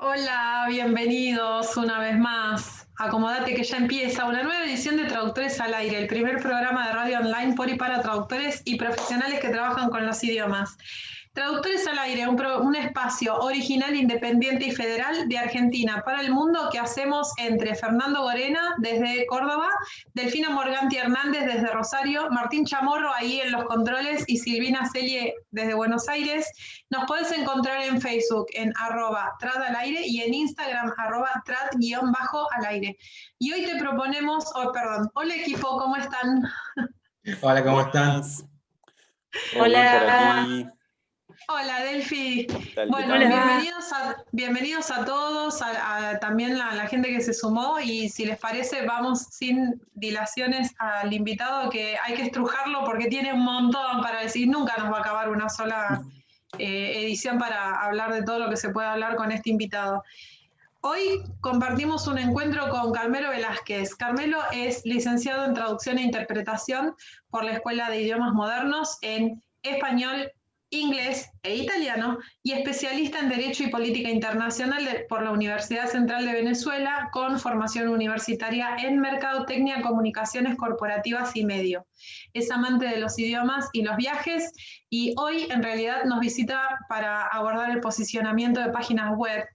Hola, bienvenidos una vez más. Acomodate que ya empieza una nueva edición de Traductores al Aire, el primer programa de radio online por y para traductores y profesionales que trabajan con los idiomas. Traductores al Aire, un espacio original, independiente y federal de Argentina para el mundo que hacemos entre Fernando Gorena desde Córdoba, Delfina Morganti Hernández desde Rosario, Martín Chamorro ahí en los controles y Silvina Celie desde Buenos Aires. Nos podés encontrar en Facebook en @tradalaire y en Instagram @trad_al-aire. Y hoy te proponemos, hola equipo, ¿cómo están? Hola, ¿cómo están? ¿Todo bien por aquí? Hola Delfi. ¿Qué tal? Bueno, ¿Qué tal? bienvenidos a todos, también a la gente que se sumó y si les parece vamos sin dilaciones al invitado que hay que estrujarlo porque tiene un montón para decir, nunca nos va a acabar una sola edición para hablar de todo lo que se puede hablar con este invitado. Hoy compartimos un encuentro con Carmelo Velázquez. Carmelo es licenciado en Traducción e Interpretación por la Escuela de Idiomas Modernos en Español, Inglés e Italiano y especialista en Derecho y Política Internacional por la Universidad Central de Venezuela con formación universitaria en Mercadotecnia, Comunicaciones Corporativas y Medio. Es amante de los idiomas y los viajes y hoy en realidad nos visita para abordar el posicionamiento de páginas web.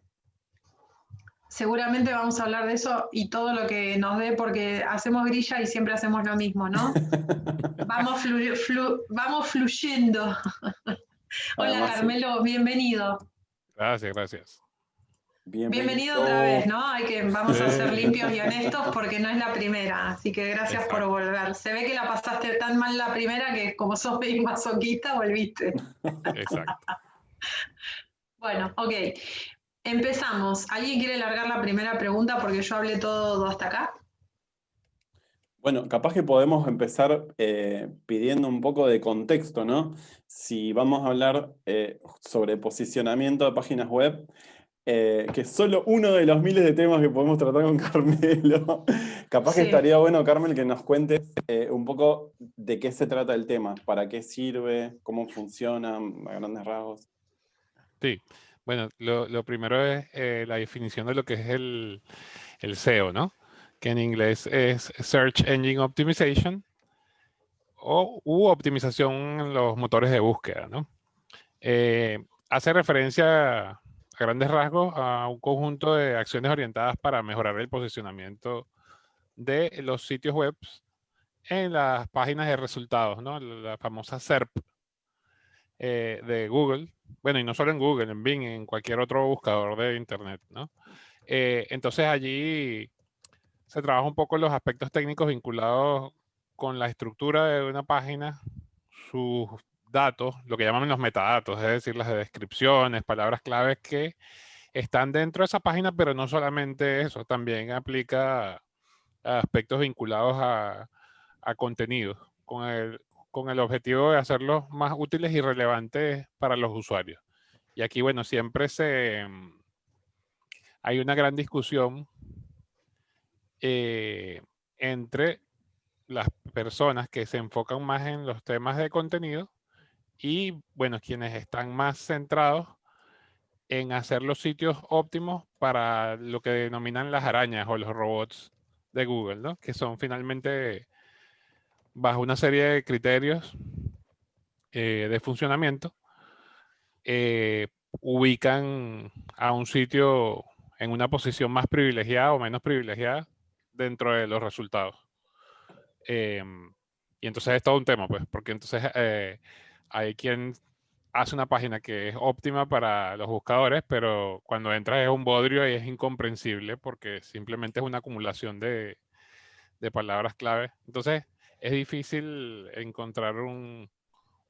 Seguramente vamos a hablar de eso y todo lo que nos dé porque hacemos grilla y siempre hacemos lo mismo, ¿no? Vamos fluyendo. Hola Carmelo, bienvenido. Gracias. Bienvenido otra vez, ¿no? Vamos a ser limpios y honestos porque no es la primera, así que gracias por volver. Se ve que la pasaste tan mal la primera que como sos medio masoquista, volviste. Exacto. Bueno, ok. Empezamos. ¿Alguien quiere largar la primera pregunta porque yo hablé todo hasta acá? Bueno, capaz que podemos empezar pidiendo un poco de contexto, ¿no? Si vamos a hablar sobre posicionamiento de páginas web, que es solo uno de los miles de temas que podemos tratar con Carmelo. Capaz que estaría bueno, Carmel, que nos cuentes un poco de qué se trata el tema, para qué sirve, cómo funciona, a grandes rasgos. Sí, bueno, lo primero es la definición de lo que es el SEO, ¿no? Que en inglés es Search Engine Optimization u optimización en los motores de búsqueda, ¿no? Hace referencia a grandes rasgos a un conjunto de acciones orientadas para mejorar el posicionamiento de los sitios web en las páginas de resultados, ¿no? La famosa SERP de Google. Bueno, y no solo en Google, en Bing, en cualquier otro buscador de Internet, ¿no? Entonces allí se trabaja un poco los aspectos técnicos vinculados con la estructura de una página, sus datos, lo que llaman los metadatos, es decir, las descripciones, palabras claves que están dentro de esa página, pero no solamente eso, también aplica a aspectos vinculados a contenidos, con el objetivo de hacerlos más útiles y relevantes para los usuarios. Y aquí, bueno, siempre hay una gran discusión entre las personas que se enfocan más en los temas de contenido y, bueno, quienes están más centrados en hacer los sitios óptimos para lo que denominan las arañas o los robots de Google, ¿no? Que son finalmente bajo una serie de criterios de funcionamiento, ubican a un sitio en una posición más privilegiada o menos privilegiada dentro de los resultados. Y entonces es todo un tema, pues, porque entonces hay quien hace una página que es óptima para los buscadores, pero cuando entras es un bodrio y es incomprensible porque simplemente es una acumulación de palabras clave. Entonces es difícil encontrar un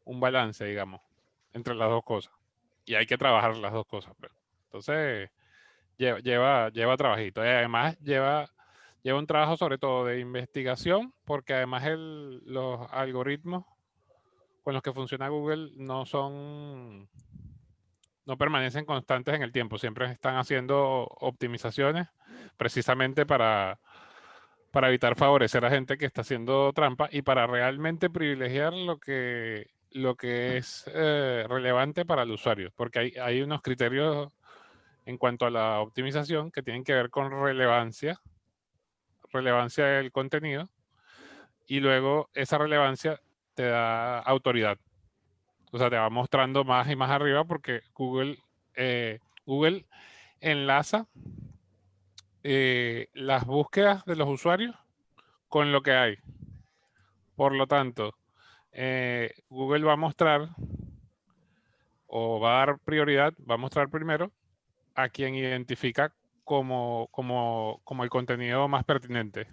balance, digamos, entre las dos cosas. Y hay que trabajar las dos cosas. Pero. Entonces lleva trabajito. Y además lleva un trabajo sobre todo de investigación, porque además los algoritmos con los que funciona Google no permanecen constantes en el tiempo, siempre están haciendo optimizaciones precisamente para evitar favorecer a gente que está haciendo trampa y para realmente privilegiar lo que es relevante para el usuario, porque hay unos criterios en cuanto a la optimización que tienen que ver con relevancia del contenido, y luego esa relevancia te da autoridad. O sea, te va mostrando más y más arriba porque Google enlaza las búsquedas de los usuarios con lo que hay. Por lo tanto, Google va a mostrar o va a dar prioridad, va a mostrar primero a quien identifica como el contenido más pertinente,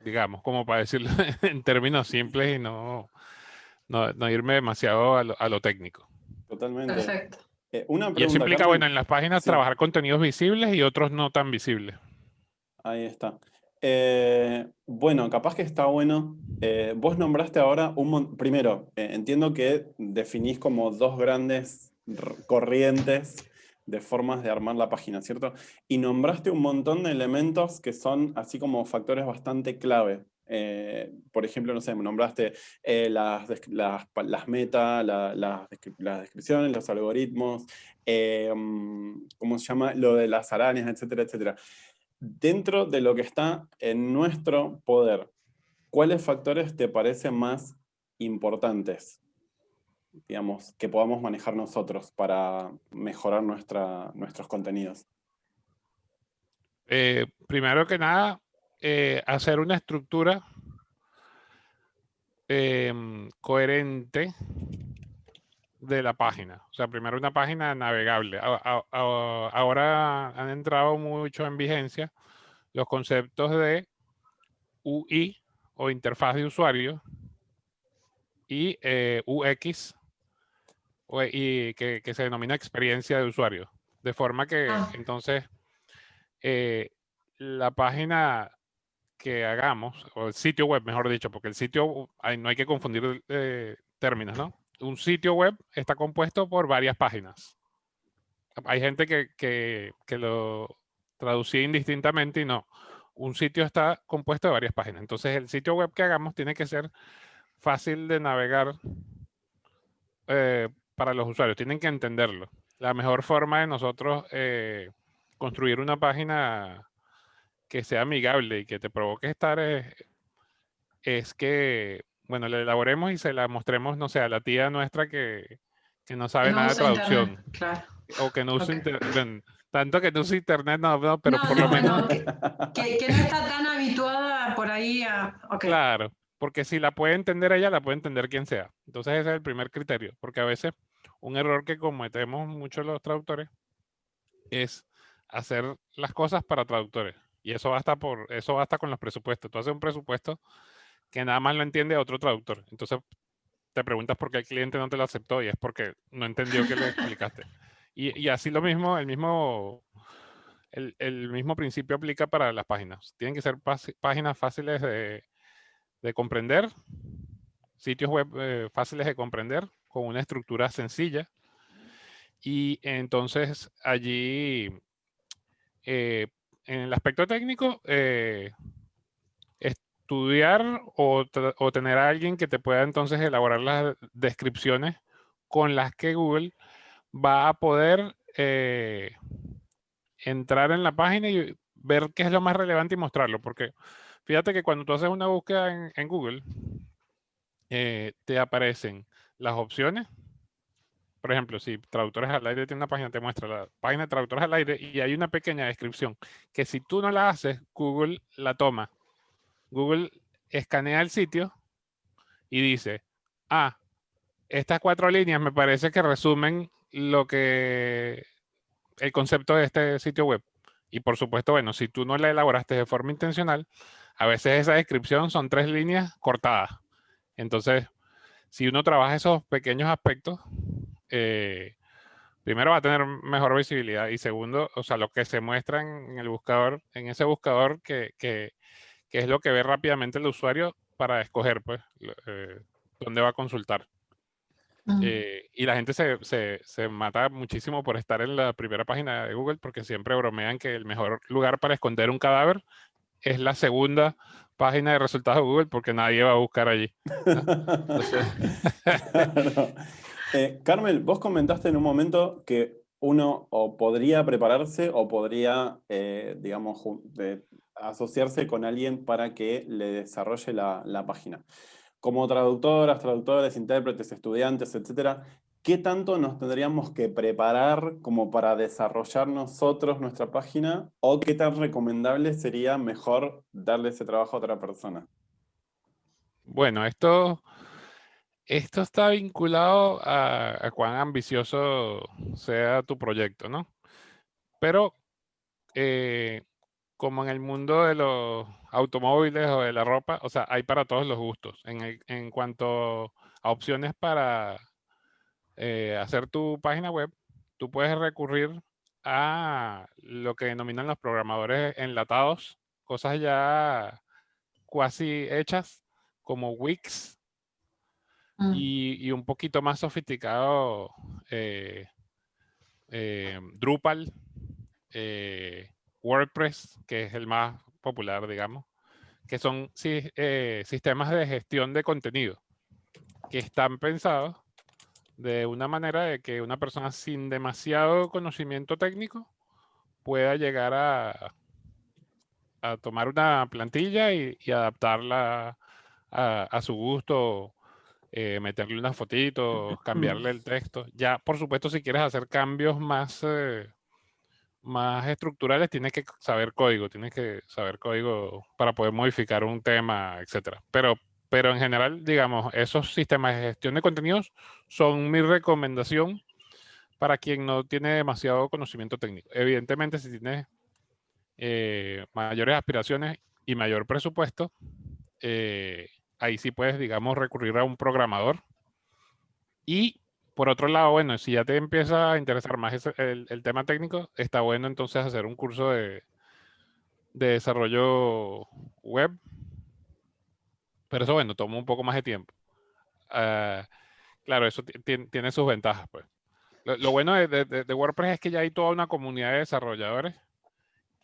digamos, como para decirlo en términos simples y no irme demasiado a lo técnico. Totalmente. Perfecto. Una Y eso pregunta, implica, Carmen. bueno, en las páginas Sí. trabajar contenidos visibles y otros no tan visibles. Ahí está. Bueno, capaz que está bueno. Vos nombraste ahora primero, entiendo que definís como dos grandes corrientes de formas de armar la página, ¿cierto? Y nombraste un montón de elementos que son así como factores bastante clave. Por ejemplo, no sé, me nombraste las meta, las descripciones, los algoritmos, ¿cómo se llama? Lo de las arañas, etcétera, etcétera. Dentro de lo que está en nuestro poder, ¿cuáles factores te parecen más importantes, digamos, que podamos manejar nosotros para mejorar nuestros contenidos? Primero que nada, hacer una estructura coherente de la página. O sea, primero una página navegable. Ahora han entrado mucho en vigencia los conceptos de UI o interfaz de usuario y UX, y que se denomina experiencia de usuario. De forma que entonces la página que hagamos, o el sitio web, mejor dicho, porque el sitio, no hay que confundir términos, ¿no? Un sitio web está compuesto por varias páginas. Hay gente que lo traducía indistintamente y no. Un sitio está compuesto de varias páginas. Entonces, el sitio web que hagamos tiene que ser fácil de navegar para los usuarios. Tienen que entenderlo. La mejor forma de nosotros construir una página que sea amigable y que te provoque estar es que, bueno, la elaboremos y se la mostremos, no sé, a la tía nuestra que no sabe no nada de usa traducción. internet, claro. O que no use Ok. internet. Tanto que no use internet, no, pero No, por lo menos. no, que no está tan habituada por ahí a. Ok. Claro, porque si la puede entender ella, la puede entender quien sea. Entonces ese es el primer criterio, porque a veces un error que cometemos muchos los traductores es hacer las cosas para traductores. Y eso basta con los presupuestos. Tú haces un presupuesto que nada más lo entiende otro traductor. Entonces te preguntas por qué el cliente no te lo aceptó y es porque no entendió que le explicaste. Y así el mismo principio aplica para las páginas. Tienen que ser páginas fáciles de comprender, sitios web fáciles de comprender, con una estructura sencilla. Y entonces allí, en el aspecto técnico, estudiar o tener a alguien que te pueda entonces elaborar las descripciones con las que Google va a poder entrar en la página y ver qué es lo más relevante y mostrarlo. Porque fíjate que cuando tú haces una búsqueda en Google, te aparecen las opciones. Por ejemplo, si Traductores al Aire tiene una página, te muestra la página de Traductores al Aire y hay una pequeña descripción que si tú no la haces, Google la toma. Google escanea el sitio y dice, estas 4 líneas me parece que resumen el concepto de este sitio web. Y por supuesto, bueno, si tú no la elaboraste de forma intencional, a veces esa descripción son 3 líneas cortadas. Entonces, si uno trabaja esos pequeños aspectos, primero va a tener mejor visibilidad y segundo, o sea, lo que se muestra en el buscador, en ese buscador que es lo que ve rápidamente el usuario para escoger, pues, dónde va a consultar. Y la gente se mata muchísimo por estar en la primera página de Google porque siempre bromean que el mejor lugar para esconder un cadáver es la segunda página de resultados de Google porque nadie va a buscar allí, ¿no? Entonces... Claro. Carmel, vos comentaste en un momento que uno o podría prepararse o podría, digamos, asociarse con alguien para que le desarrolle la página. Como traductoras, traductores, intérpretes, estudiantes, etcétera, ¿qué tanto nos tendríamos que preparar como para desarrollar nosotros nuestra página? ¿O qué tan recomendable sería mejor darle ese trabajo a otra persona? Bueno, esto está vinculado a cuán ambicioso sea tu proyecto, ¿no? Pero como en el mundo de los automóviles o de la ropa, o sea, hay para todos los gustos. En cuanto a opciones para hacer tu página web, tú puedes recurrir a lo que denominan los programadores enlatados, cosas ya cuasi hechas, como Wix, y un poquito más sofisticado eh, Drupal, WordPress, que es el más popular, digamos, que son sistemas de gestión de contenido que están pensados de una manera de que una persona sin demasiado conocimiento técnico pueda llegar a tomar una plantilla y adaptarla a su gusto, meterle unas fotitos, cambiarle el texto. Ya, por supuesto, si quieres hacer cambios más estructurales, tienes que saber código para poder modificar un tema, etcétera. Pero en general, digamos, esos sistemas de gestión de contenidos son mi recomendación para quien no tiene demasiado conocimiento técnico. Evidentemente, si tienes mayores aspiraciones y mayor presupuesto, ahí sí puedes, digamos, recurrir a un programador. Y por otro lado, bueno, si ya te empieza a interesar más el tema técnico, está bueno entonces hacer un curso de desarrollo web, pero eso, bueno, toma un poco más de tiempo. Ah, claro, eso tiene sus ventajas, pues. Lo bueno de WordPress es que ya hay toda una comunidad de desarrolladores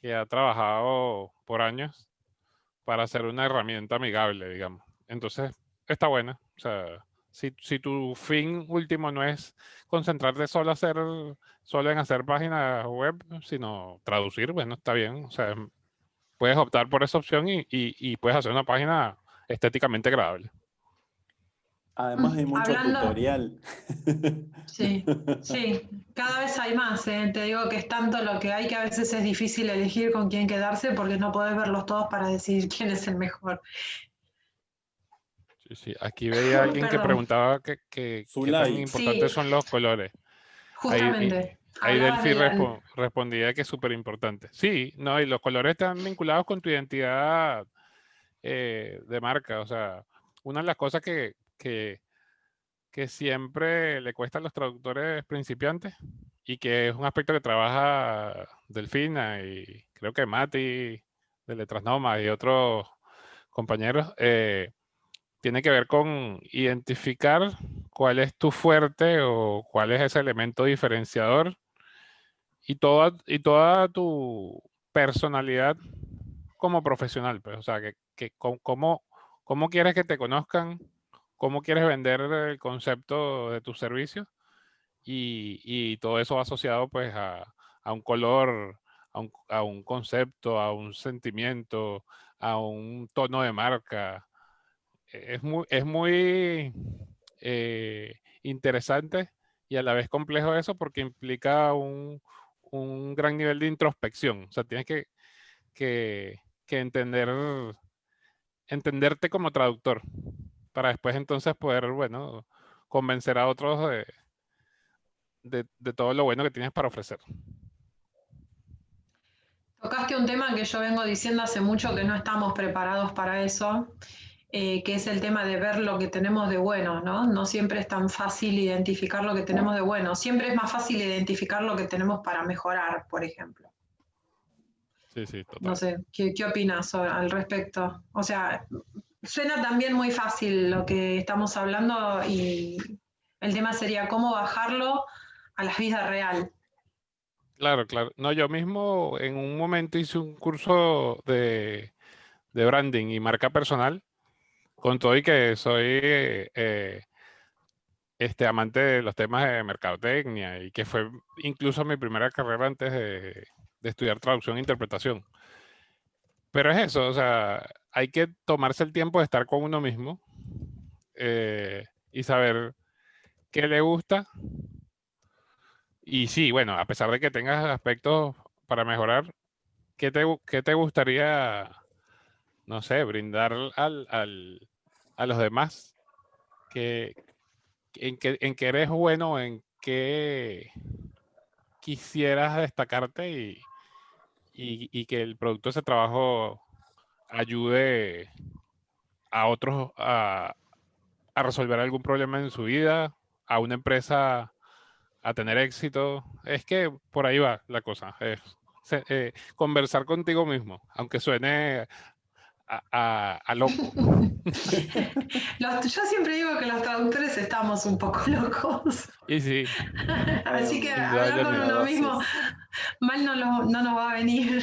que ha trabajado por años para hacer una herramienta amigable, digamos. Entonces, está buena. O sea, si tu fin último no es concentrarte solo en hacer páginas web, sino traducir, bueno, está bien. O sea, puedes optar por esa opción y puedes hacer una página estéticamente agradable. Además hay mucho Hablando, tutorial. sí, sí, cada vez hay más, ¿eh? Te digo que es tanto lo que hay que a veces es difícil elegir con quién quedarse porque no podés verlos todos para decidir quién es el mejor. Sí, sí. Aquí veía a alguien que Perdón, preguntaba qué tan Zulay, importantes sí, son los colores. Ahí, justamente, ahí hablabas Delphi de la... respondía que es súper importante. Sí, no, y los colores están vinculados con tu identidad de marca. O sea, una de las cosas que siempre le cuesta a los traductores principiantes y que es un aspecto que trabaja Delfina y creo que Mati de Letras Nómadas y otros compañeros, tiene que ver con identificar cuál es tu fuerte o cuál es ese elemento diferenciador y toda tu personalidad como profesional, pues, o sea, cómo quieres que te conozcan, cómo quieres vender el concepto de tus servicios y todo eso va asociado pues a un color, a un concepto, a un sentimiento, a un tono de marca. Es muy interesante y a la vez complejo eso porque implica un gran nivel de introspección. O sea, tienes que entenderte como traductor para después entonces poder, bueno, convencer a otros de todo lo bueno que tienes para ofrecer. Tocaste un tema que yo vengo diciendo hace mucho que no estamos preparados para eso, que es el tema de ver lo que tenemos de bueno, ¿no? No siempre es tan fácil identificar lo que tenemos de bueno, siempre es más fácil identificar lo que tenemos para mejorar, por ejemplo. Sí, sí, No total. sé, ¿qué opinas al respecto? O sea, suena también muy fácil lo que estamos hablando y el tema sería cómo bajarlo a la vida real. Claro, claro. No, yo mismo en un momento hice un curso de branding y marca personal, con todo y que soy amante de los temas de mercadotecnia y que fue incluso mi primera carrera antes de estudiar traducción e interpretación. Pero es eso, o sea, hay que tomarse el tiempo de estar con uno mismo y saber qué le gusta. Y sí, bueno, a pesar de que tengas aspectos para mejorar, qué te gustaría, no sé, brindar a los demás? ¿En qué eres bueno? ¿En qué quisieras destacarte y que el producto de ese trabajo ayude a otros a resolver algún problema en su vida, a una empresa a tener éxito? Es que por ahí va la cosa. Es conversar contigo mismo, aunque suene a loco. Yo siempre digo que los traductores estamos un poco locos. Y sí, Así que hablar con indudablemente. uno mismo mal no nos va a venir.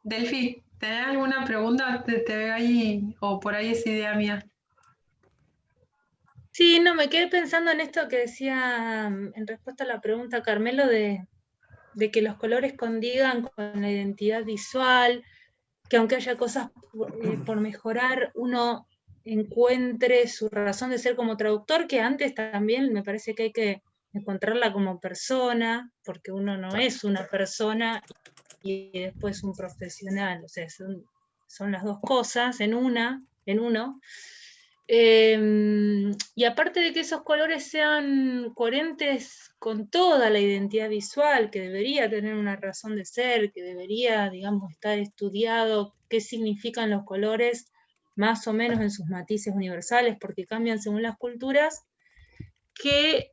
Delphi, ¿tenés alguna pregunta? Te veo ahí, o por ahí es idea mía. Sí, no, me quedé pensando en esto que decía en respuesta a la pregunta Carmelo de que los colores condigan con la identidad visual, que aunque haya cosas por mejorar, uno encuentre su razón de ser como traductor, que antes también me parece que hay que encontrarla como persona, porque uno no es una persona y después un profesional, o sea, son las dos cosas en uno. Y aparte de que esos colores sean coherentes con toda la identidad visual, que debería tener una razón de ser, que debería, digamos, estar estudiado qué significan los colores, más o menos en sus matices universales, porque cambian según las culturas, que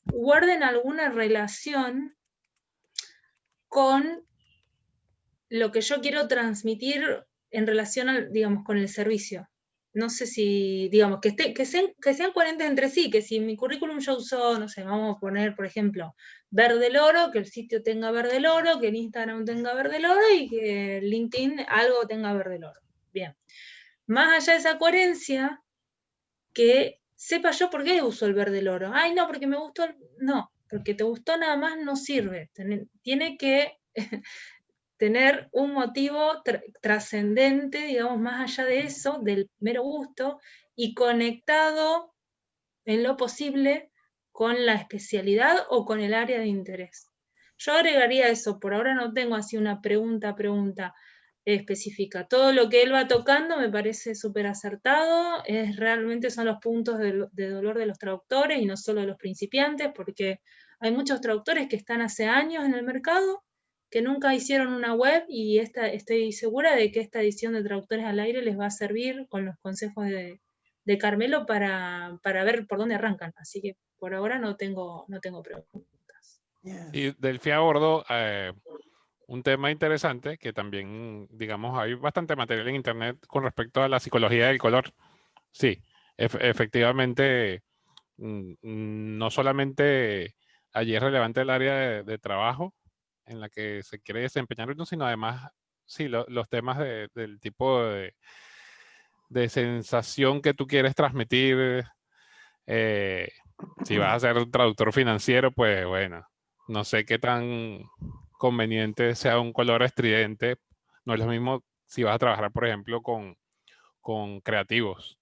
guarden alguna relación con lo que yo quiero transmitir en relación, digamos, con el servicio. No sé si, digamos, que sean coherentes entre sí, que si en mi currículum yo uso, no sé, vamos a poner, por ejemplo, verde loro, que el sitio tenga verde loro, que el Instagram tenga verde loro y que LinkedIn algo tenga verde loro. Bien. Más allá de esa coherencia, que sepa yo por qué uso el verde loro. Ay, no, porque me gustó. No, porque te gustó nada más no sirve. Tiene que tener un motivo trascendente, digamos, más allá de eso, del mero gusto, y conectado en lo posible con la especialidad o con el área de interés. Yo agregaría eso, por ahora no tengo así una pregunta específica. Todo lo que él va tocando me parece súper acertado, realmente son los puntos de dolor de los traductores y no solo de los principiantes, porque hay muchos traductores que están hace años en el mercado, que nunca hicieron una web y estoy segura de que esta edición de Traductores al Aire les va a servir con los consejos de Carmelo para ver por dónde arrancan. Así que por ahora no tengo preguntas. Y Delphi abordó un tema interesante que también, digamos, hay bastante material en internet con respecto a la psicología del color. Sí, efectivamente, no solamente allí es relevante el área de trabajo en la que se quiere desempeñar uno, sino además, sí, los temas del tipo de sensación que tú quieres transmitir. Si vas a ser un traductor financiero, pues bueno, no sé qué tan conveniente sea un color estridente. No es lo mismo si vas a trabajar, por ejemplo, con creativos.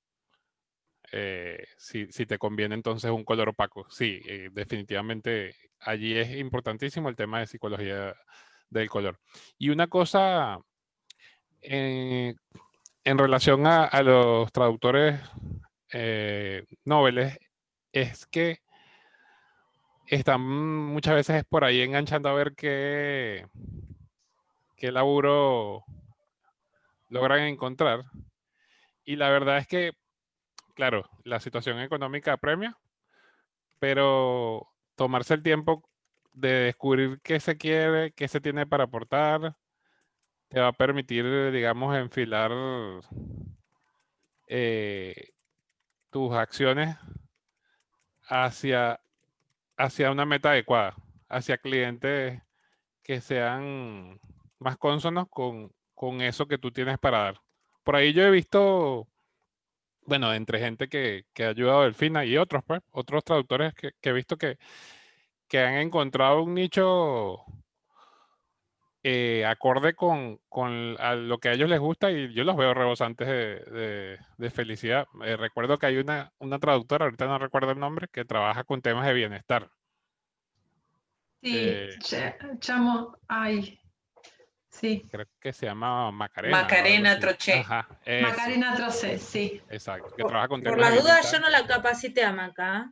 Si te conviene entonces un color opaco. Sí, definitivamente allí es importantísimo el tema de psicología del color. Y una cosa en relación a los traductores noveles es que están muchas veces por ahí enganchando a ver qué laburo logran encontrar. Y la verdad es que, claro, la situación económica apremia, pero tomarse el tiempo de descubrir qué se quiere, qué se tiene para aportar, te va a permitir, digamos, enfilar tus acciones hacia, hacia una meta adecuada, hacia clientes que sean más cónsonos con eso que tú tienes para dar. Por ahí yo he visto bueno, entre gente que ha ayudado a Delfina y otros, pues, otros traductores que he visto que han encontrado un nicho acorde a lo que a ellos les gusta, y yo los veo rebosantes de felicidad. Recuerdo que hay una traductora, ahorita no recuerdo el nombre, que trabaja con temas de bienestar. Sí, llamo, ay, sí. Creo que se llama Macarena. Macarena Troché. Ajá, eso. Macarena Trocé, sí. Exacto, que trabaja con Por temas las de dudas, bienestar. yo no la capacité a Maca.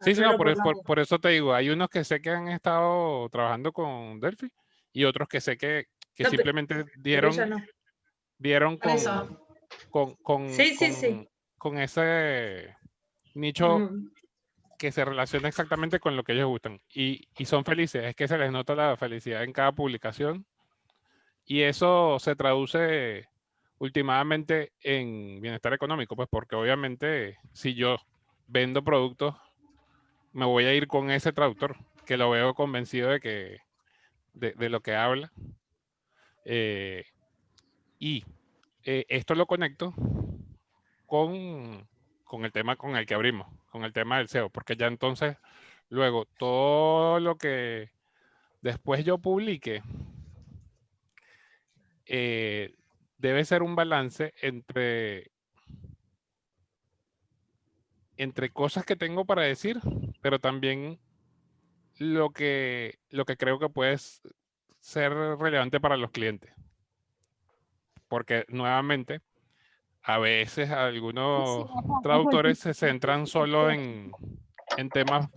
Sí, no, Aclaro por las dudas. por eso te digo, hay unos que sé que han estado trabajando con Delphi y otros que sé que No, simplemente pero ella no. dieron Por eso. Sí. con ese nicho Mm, que se relaciona exactamente con lo que ellos gustan. Y son felices, es que se les nota la felicidad en cada publicación. Y eso se traduce últimamente en bienestar económico, pues porque obviamente si yo vendo productos, me voy a ir con ese traductor, que lo veo convencido de lo que habla. Esto lo conecto con el tema con el que abrimos, con el tema del SEO, porque ya entonces, luego, todo lo que después yo publique, debe ser un balance entre cosas que tengo para decir, pero también lo que creo que puede ser relevante para los clientes. Porque nuevamente, a veces algunos traductores se centran solo en temas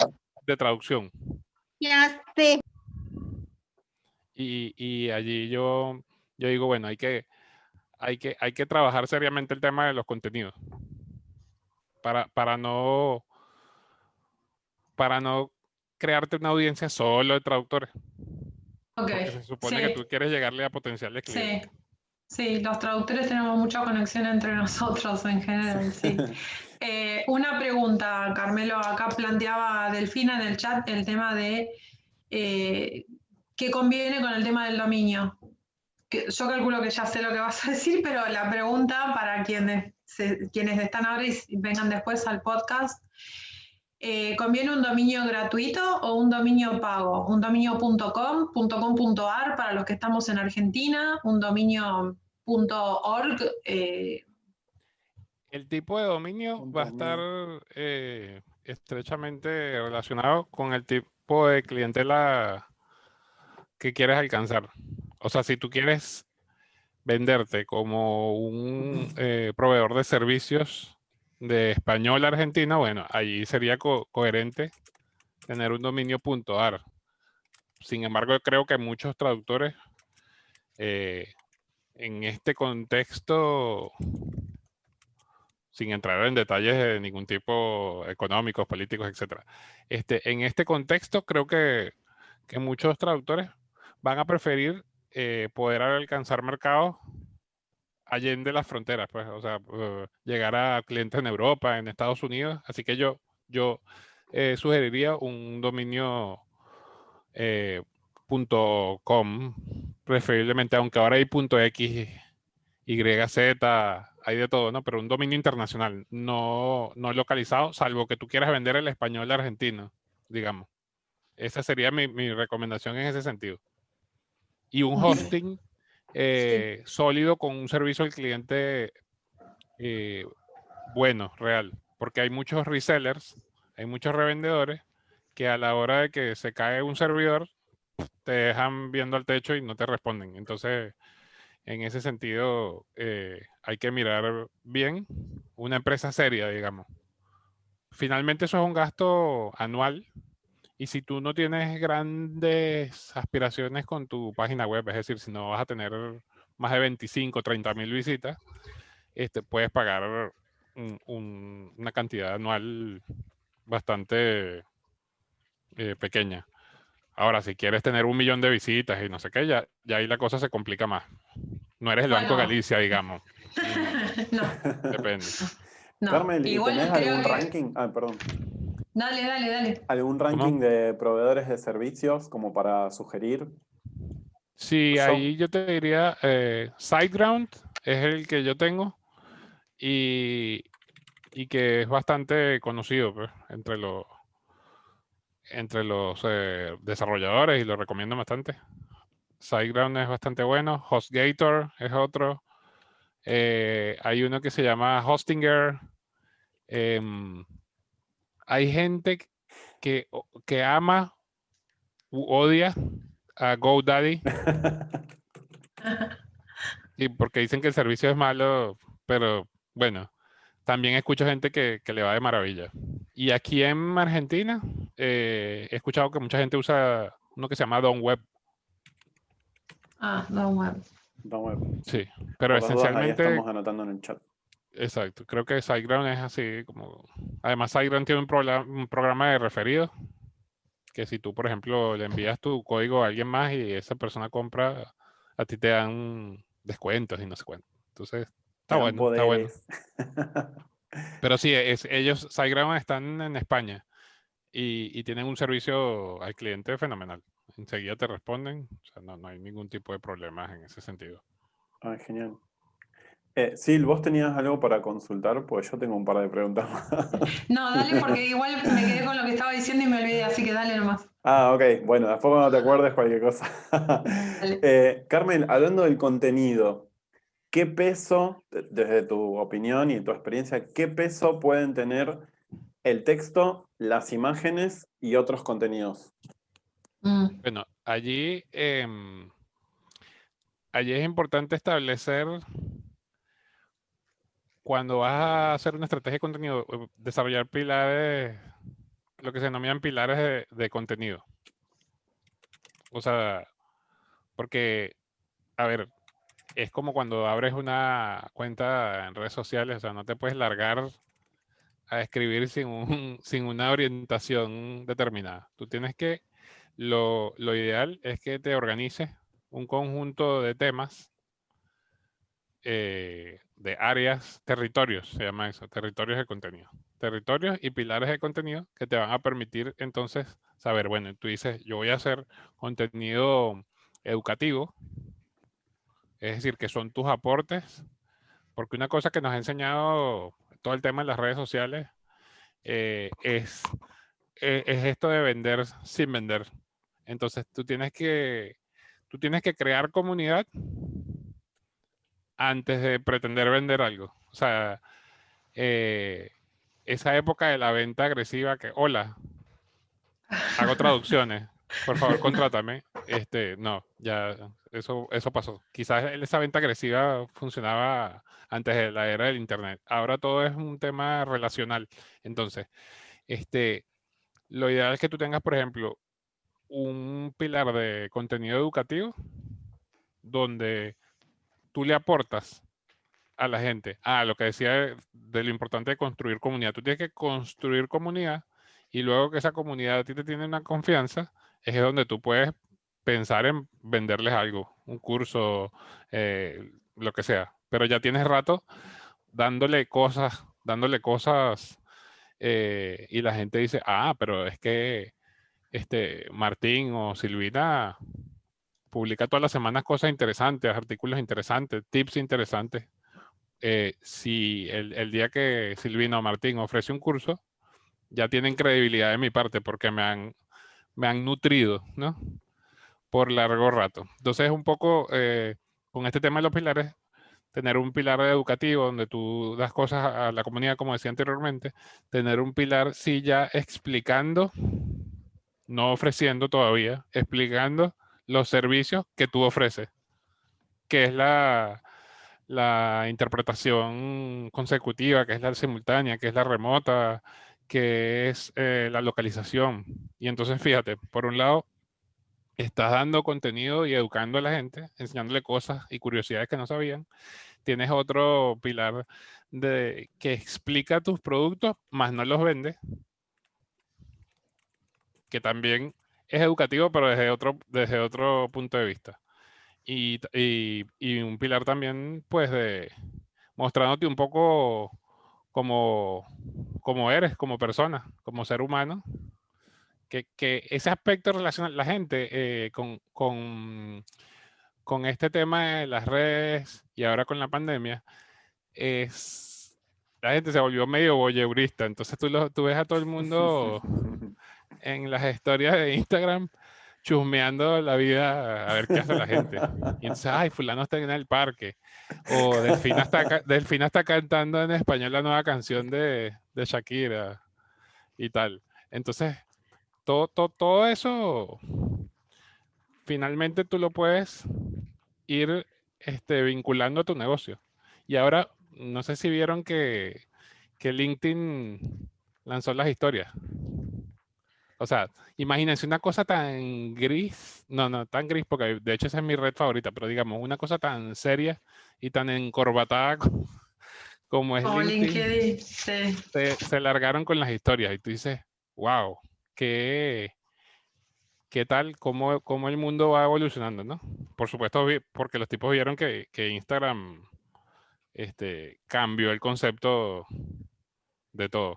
de traducción. Ya sé. Y allí yo digo, bueno, hay que trabajar seriamente el tema de los contenidos. Para no crearte una audiencia solo de traductores. Ok, Porque se supone sí. que tú quieres llegarle a potenciales clientes. Sí, los traductores tenemos mucha conexión entre nosotros en general, sí. Una pregunta, Carmelo, acá planteaba Delfina en el chat el tema de qué conviene con el tema del dominio. Yo calculo que ya sé lo que vas a decir, pero la pregunta para quienes están ahora y vengan después al podcast, ¿conviene un dominio gratuito o un dominio pago? ¿Un dominio .com, .com.ar para los que estamos en Argentina? ¿Un dominio .org? El tipo de dominio va a estar estrechamente relacionado con el tipo de clientela que quieres alcanzar. O sea, si tú quieres venderte como un proveedor de servicios de español a Argentina, bueno, allí sería coherente tener un dominio .ar. Sin embargo, creo que muchos traductores en este contexto, sin entrar en detalles de ningún tipo económicos, políticos, etc. En este contexto, creo que muchos traductores van a preferir poder alcanzar mercados allende las fronteras, pues, o sea, llegar a clientes en Europa, en Estados Unidos. Así que yo sugeriría un dominio .com, preferiblemente, aunque ahora hay .x, YZ, hay de todo, ¿no? Pero un dominio internacional, no localizado, salvo que tú quieras vender el español argentino, digamos. Esa sería mi recomendación en ese sentido. Y un hosting sólido con un servicio al cliente bueno, real. Porque hay muchos resellers, hay muchos revendedores que a la hora de que se cae un servidor, te dejan viendo al techo y no te responden. Entonces, en ese sentido, hay que mirar bien una empresa seria, digamos. Finalmente, eso es un gasto anual. Y si tú no tienes grandes aspiraciones con tu página web, es decir, si no vas a tener más de 25, 30.000 visitas, puedes pagar una cantidad anual bastante pequeña. Ahora, si quieres tener 1 millón de visitas y no sé qué, ya ahí la cosa se complica más. No eres el Banco Bueno. Galicia, digamos. No, Depende. no. Carmel, ¿y Igual tenés creo algún que... ranking? Ah, perdón. Dale. ¿Algún ranking de proveedores de servicios como para sugerir? Sí, ahí yo te diría SiteGround es el que yo tengo y y que es bastante conocido pues, entre los desarrolladores y lo recomiendo bastante. SiteGround es bastante bueno. HostGator es otro. Hay uno que se llama Hostinger. Hay gente que ama u odia a GoDaddy. Y porque dicen que el servicio es malo, pero bueno, también escucho gente que le va de maravilla. Y aquí en Argentina he escuchado que mucha gente usa uno que se llama Don Web. No, bueno. Sí, pero Por las dudas, ahí esencialmente, estamos anotando en el chat. exacto, creo que SiteGround es así como... Además, SiteGround tiene un programa de referidos, que si tú, por ejemplo, le envías tu código a alguien más y esa persona compra, a ti te dan descuentos y no sé cuánto. Entonces, está Te dan bueno, está bueno. poderes. Pero sí, ellos, SiteGround están en España y tienen un servicio al cliente fenomenal. Enseguida te responden, o sea, no hay ningún tipo de problemas en ese sentido. Ay, genial. Sil, ¿vos tenías algo para consultar? Pues yo tengo un par de preguntas más. No, dale, porque igual me quedé con lo que estaba diciendo y me olvidé, así que dale nomás. Ok. Bueno, después cuando te acuerdes cualquier cosa. Dale. Carmen, hablando del contenido, ¿qué peso, desde tu opinión y tu experiencia, qué peso pueden tener el texto, las imágenes y otros contenidos? Bueno, allí es importante establecer cuando vas a hacer una estrategia de contenido, desarrollar pilares, lo que se denominan pilares de contenido. O sea, porque, a ver, es como cuando abres una cuenta en redes sociales, o sea, no te puedes largar a escribir sin una orientación determinada. Tú tienes que, lo ideal es que te organices un conjunto de temas, de áreas, territorios, se llama eso, territorios de contenido. Territorios y pilares de contenido que te van a permitir entonces saber, bueno, tú dices, yo voy a hacer contenido educativo, es decir, que son tus aportes, porque una cosa que nos ha enseñado todo el tema de las redes sociales es esto de vender sin vender. Entonces tú tienes que crear comunidad antes de pretender vender algo. O sea, esa época de la venta agresiva que, hola, hago traducciones, por favor, contrátame. No, ya eso pasó. Quizás esa venta agresiva funcionaba antes de la era del internet. Ahora todo es un tema relacional. Entonces, lo ideal es que tú tengas, por ejemplo, un pilar de contenido educativo donde tú le aportas a la gente. Lo que decía de lo importante de construir comunidad. Tú tienes que construir comunidad y luego que esa comunidad a ti te tiene una confianza, es donde tú puedes pensar en venderles algo, un curso, lo que sea. Pero ya tienes rato dándole cosas y la gente dice, pero es que Martín o Silvina publica todas las semanas cosas interesantes, artículos interesantes, tips interesantes. Si el día que Silvina o Martín ofrece un curso, ya tienen credibilidad de mi parte porque me han nutrido, ¿no? Por largo rato. Entonces, un poco con este tema de los pilares, tener un pilar educativo donde tú das cosas a la comunidad, como decía anteriormente, tener un pilar, sí, ya explicando, no ofreciendo todavía, explicando los servicios que tú ofreces, que es la interpretación consecutiva, que es la simultánea, que es la remota, que es la localización. Y entonces, fíjate, por un lado, estás dando contenido y educando a la gente, enseñándole cosas y curiosidades que no sabían. Tienes otro pilar que explica tus productos, más no los vende, que también es educativo, pero desde otro punto de vista. Y un pilar también, pues, de mostrándote un poco como eres, como persona, como ser humano, que ese aspecto relaciona la gente con este tema de las redes y ahora con la pandemia, es la gente se volvió medio voyeurista. Entonces tú ves a todo el mundo en las historias de Instagram chusmeando la vida a ver qué hace la gente. Y entonces, ay, fulano está en el parque. O Delfina está cantando en español la nueva canción de Shakira y tal. Entonces, todo eso, finalmente tú lo puedes ir vinculando a tu negocio. Y ahora, no sé si vieron que LinkedIn lanzó las historias. O sea, imagínense una cosa tan gris, no tan gris, porque de hecho esa es mi red favorita, pero digamos, una cosa tan seria y tan encorbatada como es Como LinkedIn, LinkedIn, sí. se largaron con las historias y tú dices, wow, qué tal, cómo el mundo va evolucionando, ¿no? Por supuesto, porque los tipos vieron que Instagram cambió el concepto de todo.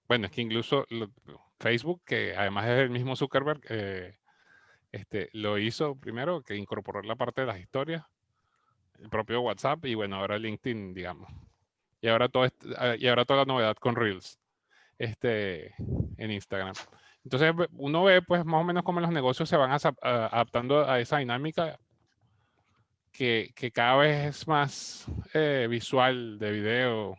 Bueno, es que incluso Facebook, que además es el mismo Zuckerberg, lo hizo primero, que incorporó la parte de las historias, el propio WhatsApp y bueno, ahora LinkedIn, digamos. Y ahora y ahora toda la novedad con Reels en Instagram. Entonces uno ve pues más o menos cómo los negocios se van adaptando a esa dinámica que cada vez es más visual, de video.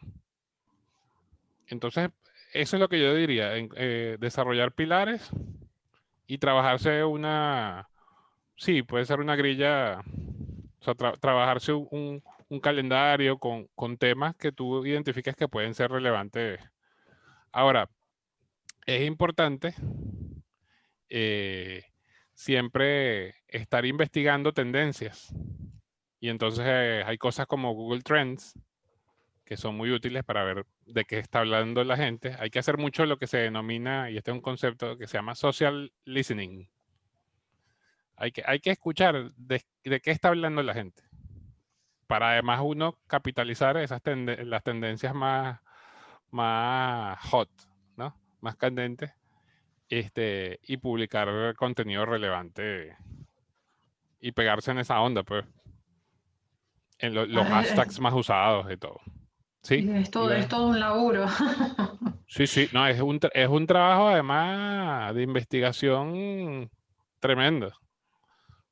Entonces, eso es lo que yo diría, desarrollar pilares y trabajarse sí, puede ser una grilla, o sea, trabajarse un calendario con temas que tú identifiques que pueden ser relevantes. Ahora, es importante siempre estar investigando tendencias. Y entonces hay cosas como Google Trends, que son muy útiles para ver de qué está hablando la gente. Hay que hacer mucho lo que se denomina, y este es un concepto que se llama social listening. Hay que escuchar de qué está hablando la gente, para además uno capitalizar las tendencias más hot, ¿no? Más candentes, y publicar contenido relevante y pegarse en esa onda, pues, en los hashtags más usados y todo. ¿Sí? Es todo un laburo. Sí, no, es un trabajo además de investigación tremendo.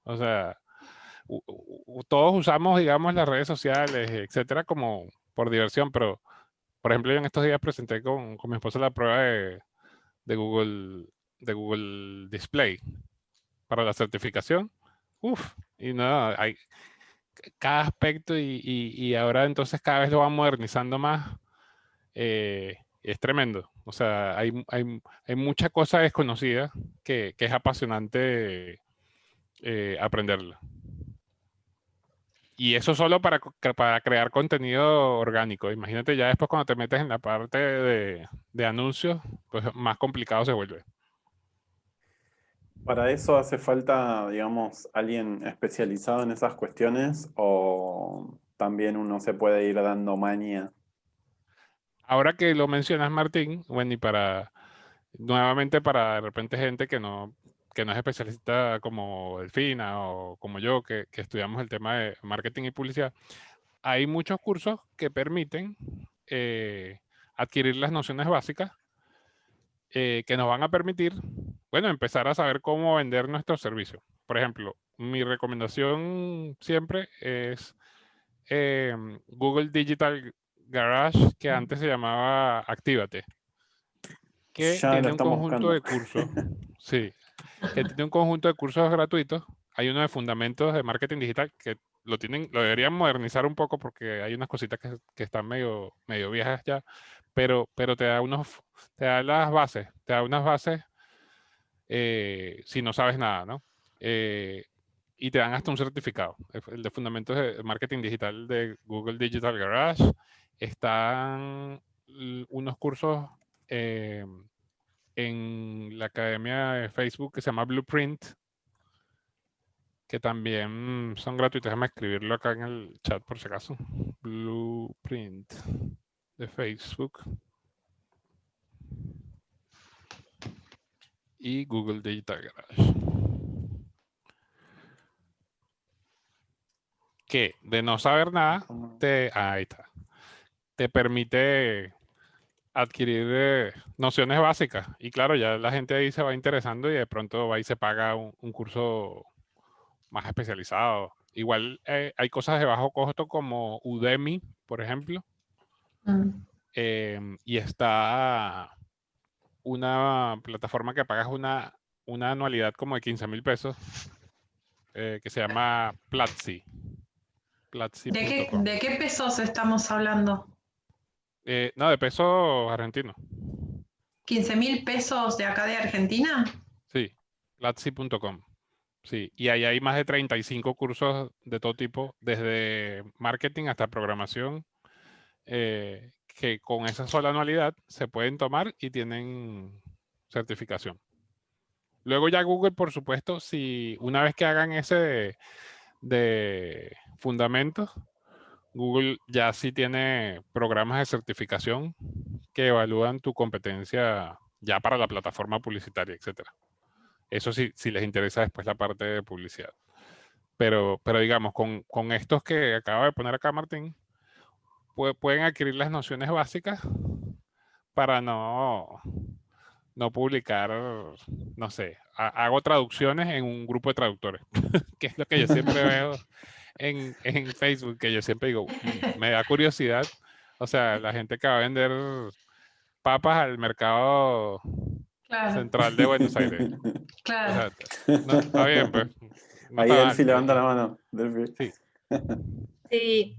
O sea, todos usamos, digamos, las redes sociales, etcétera, como por diversión, pero, por ejemplo, yo en estos días presenté con mi esposa la prueba de Google Display para la certificación. Uf, y no, hay cada aspecto y ahora entonces cada vez lo van modernizando más. Es tremendo. O sea, hay mucha cosa desconocida que es apasionante aprenderla. Y eso solo para crear contenido orgánico. Imagínate ya después cuando te metes en la parte de anuncios, pues más complicado se vuelve. ¿Para eso hace falta, digamos, alguien especializado en esas cuestiones o también uno se puede ir dando maña? Ahora que lo mencionas, Martín, bueno, y nuevamente para de repente gente que no es especialista como Delfina o como yo, que estudiamos el tema de marketing y publicidad, hay muchos cursos que permiten adquirir las nociones básicas que nos van a permitir, bueno, empezar a saber cómo vender nuestros servicios. Por ejemplo, mi recomendación siempre es Google Digital Garage, que antes se llamaba Actívate, que Ya lo tiene un estamos conjunto buscando. de cursos, sí, que tiene un conjunto de cursos gratuitos. Hay uno de fundamentos de marketing digital que lo deberían modernizar un poco porque hay unas cositas que están medio viejas ya, pero te da te da unas bases si no sabes nada, ¿no? Y te dan hasta un certificado. El de fundamentos de marketing digital de Google Digital Garage. Están unos cursos en la academia de Facebook que se llama Blueprint, que también son gratuitos. Déjame escribirlo acá en el chat por si acaso. Blueprint de Facebook y Google Digital Garage. Que de no saber nada, ahí está. te permite adquirir nociones básicas. Y claro, ya la gente ahí se va interesando y de pronto va y se paga un curso más especializado. Igual hay cosas de bajo costo como Udemy, por ejemplo. Y está una plataforma que pagas una anualidad como de 15.000 pesos que se llama Platzi. Platzi.com. ¿De qué pesos estamos hablando? No, de peso argentino. ¿15.000 pesos de acá de Argentina? Sí, Platzi.com. Sí, y ahí hay más de 35 cursos de todo tipo, desde marketing hasta programación, que con esa sola anualidad se pueden tomar y tienen certificación. Luego ya Google, por supuesto, si una vez que hagan ese de fundamentos, Google ya sí tiene programas de certificación que evalúan tu competencia ya para la plataforma publicitaria, etcétera. Eso sí, si les interesa después la parte de publicidad. Pero digamos, con estos que acaba de poner acá Martín, pueden adquirir las nociones básicas para no publicar, no sé, hago traducciones en un grupo de traductores, que es lo que yo siempre veo en Facebook, que yo siempre digo, me da curiosidad, o sea, la gente que va a vender papas al mercado central de Buenos Aires. Claro. O sea, no, está bien, pues. No Ahí está Delphi mal. levanta la mano. Delphi. Sí. Sí.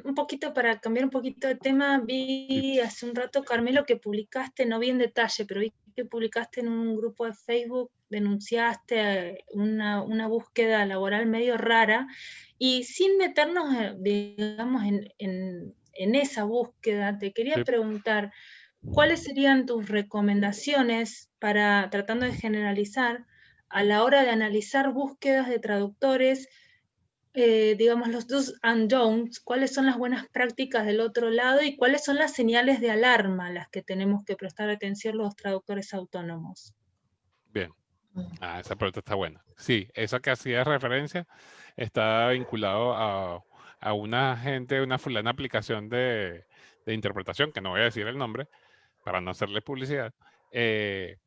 Un poquito para cambiar un poquito de tema, vi hace un rato, Carmelo, que publicaste, no vi en detalle, pero vi que publicaste en un grupo de Facebook, denunciaste una búsqueda laboral medio rara, y sin meternos, digamos, en esa búsqueda, te quería preguntar, ¿cuáles serían tus recomendaciones para, tratando de generalizar, a la hora de analizar búsquedas de traductores? Digamos, los do's and don'ts, cuáles son las buenas prácticas del otro lado y cuáles son las señales de alarma a las que tenemos que prestar atención los traductores autónomos. Bien. Esa pregunta está buena. Sí, eso que hacía referencia está vinculado a una gente, una fulana aplicación de interpretación, que no voy a decir el nombre para no hacerle publicidad, que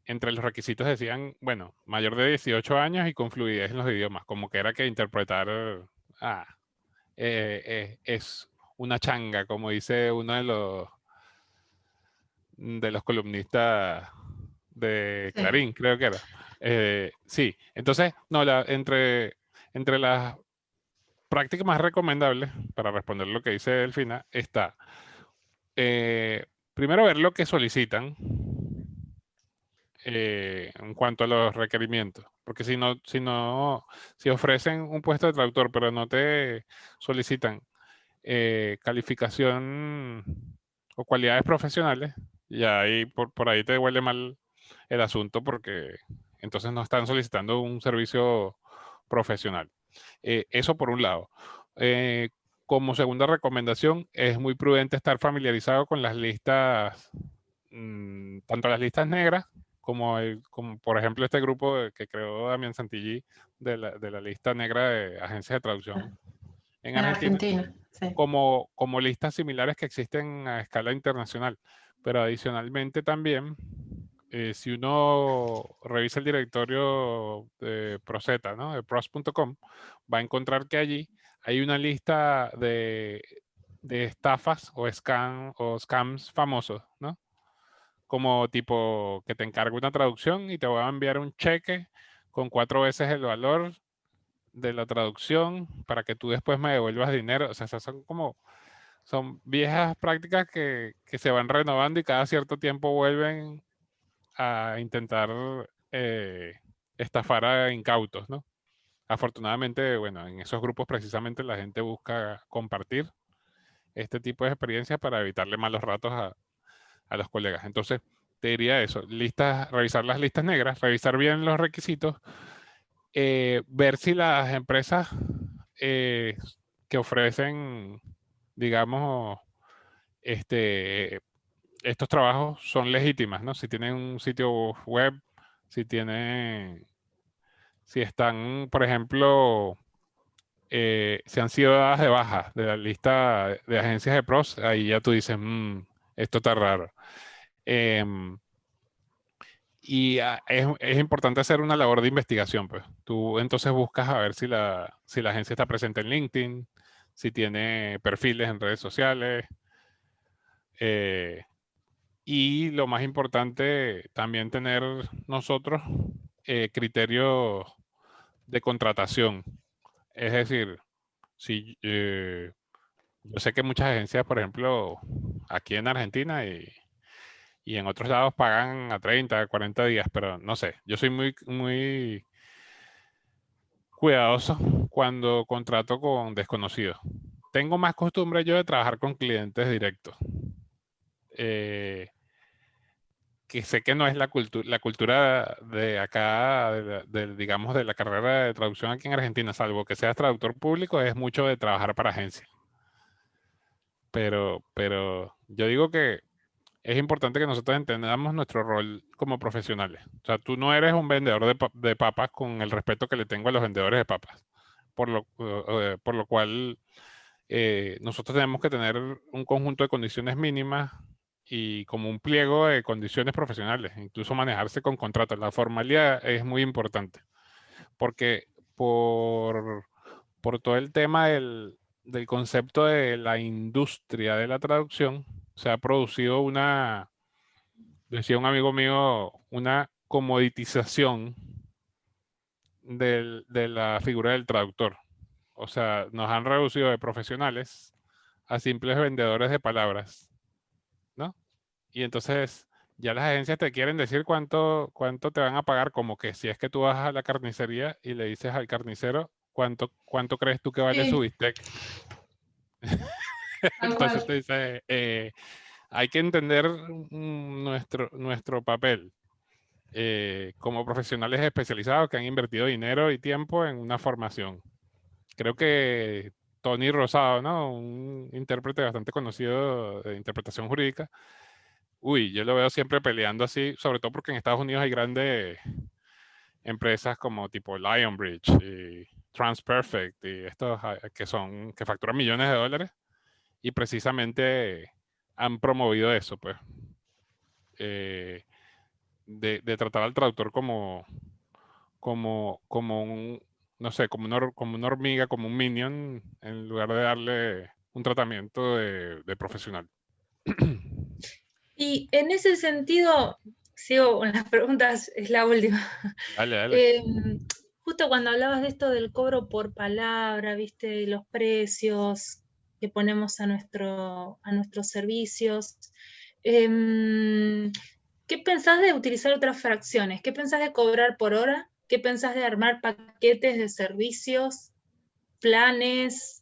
entre los requisitos decían, bueno, mayor de 18 años y con fluidez en los idiomas, como que era que interpretar, es una changa, como dice uno de los columnistas de Clarín, creo que era. Sí, entonces, no, entre las prácticas más recomendables, para responder lo que dice Delfina, está, primero ver lo que solicitan, en cuanto a los requerimientos. Porque si ofrecen un puesto de traductor, pero no te solicitan calificación o cualidades profesionales, y ahí por ahí te huele mal el asunto porque entonces no están solicitando un servicio profesional. Eso por un lado. Como segunda recomendación, es muy prudente estar familiarizado con las listas, tanto las listas negras como por ejemplo este grupo que creó Damián Santilli de la lista negra de agencias de traducción en Argentina, sí. como listas similares que existen a escala internacional. Pero adicionalmente también, si uno revisa el directorio de Proceta, ¿no? De pros.com, va a encontrar que allí hay una lista de estafas o scams famosos, ¿no? Como tipo que te encargo una traducción y te voy a enviar un cheque con 4 veces el valor de la traducción para que tú después me devuelvas dinero. O sea, esas son viejas prácticas que se van renovando y cada cierto tiempo vuelven a intentar estafar a incautos, ¿no? Afortunadamente, bueno, en esos grupos precisamente la gente busca compartir este tipo de experiencias para evitarle malos ratos a los colegas. Entonces, te diría eso, revisar las listas negras, revisar bien los requisitos, ver si las empresas que ofrecen, digamos, estos trabajos son legítimas, ¿no? Si tienen un sitio web, si están, por ejemplo, se han sido dadas de baja de la lista de agencias de pros, ahí ya tú dices, esto está raro. Y es importante hacer una labor de investigación, pues. Tú entonces buscas a ver si la agencia está presente en LinkedIn, si tiene perfiles en redes sociales. Y lo más importante, también tener nosotros criterios de contratación. Es decir, si yo sé que muchas agencias, por ejemplo, aquí en Argentina y en otros lados pagan a 30, 40 días, pero no sé, yo soy muy cuidadoso cuando contrato con desconocidos. Tengo más costumbre yo de trabajar con clientes directos. Que sé que no es la cultura de acá, digamos, de la carrera de traducción aquí en Argentina, salvo que seas traductor público, es mucho de trabajar para agencias. Pero yo digo que es importante que nosotros entendamos nuestro rol como profesionales. O sea, tú no eres un vendedor de papas con el respeto que le tengo a los vendedores de papas. Por lo cual, nosotros tenemos que tener un conjunto de condiciones mínimas y como un pliego de condiciones profesionales, incluso manejarse con contratos. La formalidad es muy importante, porque por todo el tema del concepto de la industria de la traducción, se ha producido decía un amigo mío, una comoditización de la figura del traductor. O sea, nos han reducido de profesionales a simples vendedores de palabras, ¿no? Y entonces ya las agencias te quieren decir cuánto te van a pagar, como que si es que tú vas a la carnicería y le dices al carnicero cuánto crees tú que vale su bistec. Entonces te dice, hay que entender nuestro papel como profesionales especializados que han invertido dinero y tiempo en una formación. Creo que Tony Rosado, ¿no? Un intérprete bastante conocido de interpretación jurídica. Yo lo veo siempre peleando así, sobre todo porque en Estados Unidos hay grandes empresas como tipo Lionbridge y TransPerfect y estos que facturan millones de dólares y precisamente han promovido eso, pues. De tratar al traductor como un, no sé, como una hormiga, como un minion, en lugar de darle un tratamiento de profesional. Y en ese sentido, sigo con las preguntas, es la última. Dale. Justo cuando hablabas de esto del cobro por palabra, viste, los precios que ponemos a nuestros servicios, ¿qué pensás de utilizar otras fracciones? ¿Qué pensás de cobrar por hora? ¿Qué pensás de armar paquetes de servicios, planes?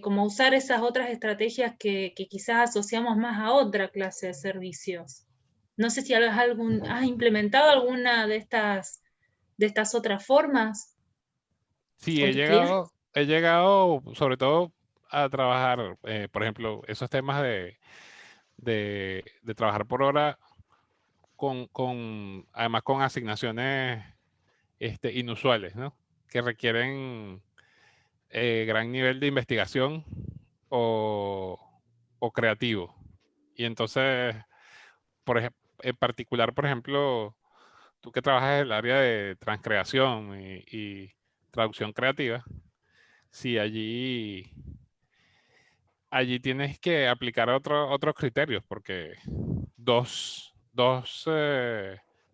Como usar esas otras estrategias que quizás asociamos más a otra clase de servicios. No sé si has implementado alguna de estas otras formas. Sí, he llegado sobre todo a trabajar, por ejemplo, esos temas de trabajar por hora además con asignaciones inusuales, ¿no? Que requieren gran nivel de investigación o creativo. Y entonces, en particular, por ejemplo, tú que trabajas en el área de transcreación y traducción creativa, sí, allí tienes que aplicar otros criterios, porque dos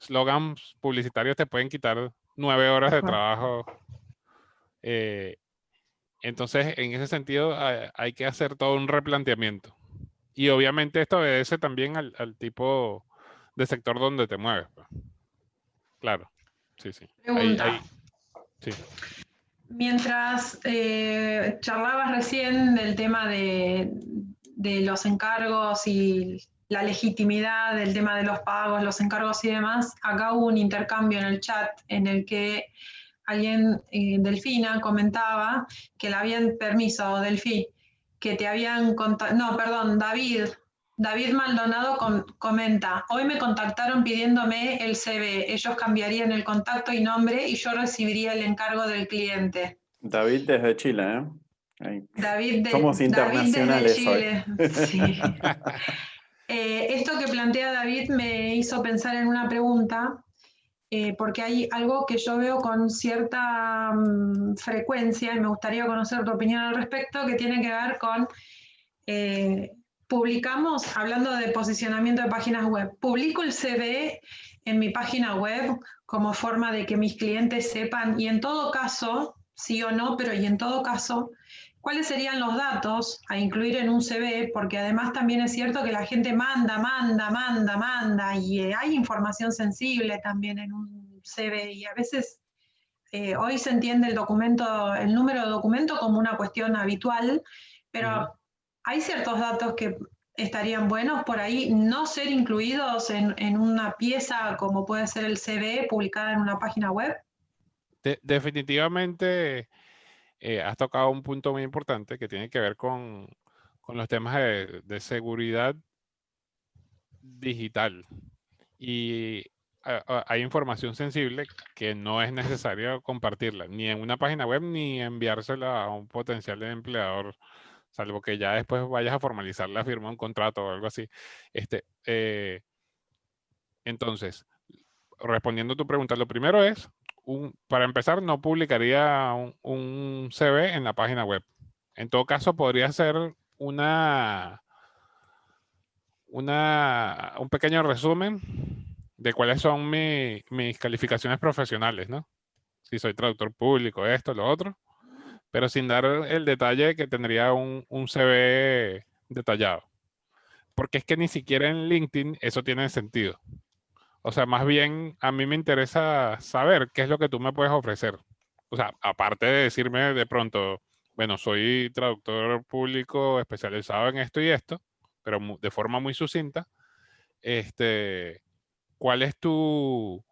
slogans publicitarios te pueden quitar 9 horas de trabajo. Entonces, en ese sentido, hay que hacer todo un replanteamiento. Y obviamente esto obedece también al tipo de sector donde te mueves. Pues. Claro, sí. Pregunta. Sí. Mientras charlabas recién del tema de los encargos y la legitimidad del tema de los pagos, los encargos y demás, acá hubo un intercambio en el chat en el que alguien, Delfina, comentaba que le habían permiso, Delfí, que te habían contactado, no, perdón, David Maldonado comenta, hoy me contactaron pidiéndome el CV, ellos cambiarían el contacto y nombre y yo recibiría el encargo del cliente. David desde Chile, ¿eh? Ahí. David, Somos David internacionales desde Chile. Sí. Esto que plantea David me hizo pensar en una pregunta, porque hay algo que yo veo con cierta frecuencia y me gustaría conocer tu opinión al respecto, que tiene que ver con, publicamos, hablando de posicionamiento de páginas web, publico el CV en mi página web como forma de que mis clientes sepan, y en todo caso, sí o no, pero y en todo caso, ¿cuáles serían los datos a incluir en un CV? Porque además también es cierto que la gente manda, y hay información sensible también en un CV, y a veces hoy se entiende el documento, el número de documento como una cuestión habitual, pero hay ciertos datos que estarían buenos por ahí no ser incluidos en una pieza como puede ser el CV publicada en una página web. Definitivamente has tocado un punto muy importante que tiene que ver con los temas de seguridad digital. Y hay información sensible que no es necesario compartirla, ni en una página web, ni enviársela a un potencial empleador, salvo que ya después vayas a formalizar la firma de un contrato o algo así. Entonces, respondiendo a tu pregunta, lo primero es, para empezar, no publicaría un CV en la página web. En todo caso, podría ser un pequeño resumen de cuáles son mis calificaciones profesionales, ¿no? Si soy traductor público, esto, lo otro, pero sin dar el detalle que tendría un CV detallado. Porque es que ni siquiera en LinkedIn eso tiene sentido. O sea, más bien a mí me interesa saber qué es lo que tú me puedes ofrecer. O sea, aparte de decirme de pronto, bueno, soy traductor público especializado en esto y esto, pero de forma muy sucinta, ¿cuál es lo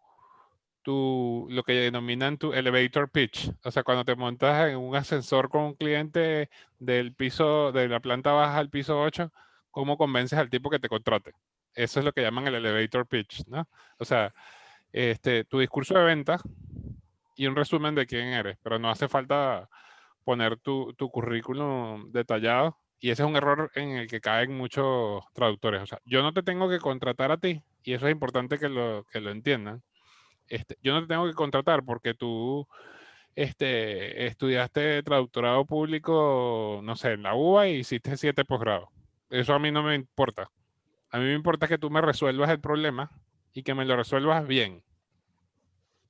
que denominan tu elevator pitch? O sea, cuando te montas en un ascensor con un cliente de la planta baja al piso 8, ¿cómo convences al tipo que te contrate? Eso es lo que llaman el elevator pitch, ¿no? O sea, tu discurso de venta y un resumen de quién eres, pero no hace falta poner tu currículum detallado, y ese es un error en el que caen muchos traductores. O sea, yo no te tengo que contratar a ti, y eso es importante que lo entiendan. Yo no te tengo que contratar porque tú estudiaste traductorado público, no sé, en la UBA y hiciste 7 posgrados. Eso a mí no me importa. A mí me importa que tú me resuelvas el problema y que me lo resuelvas bien.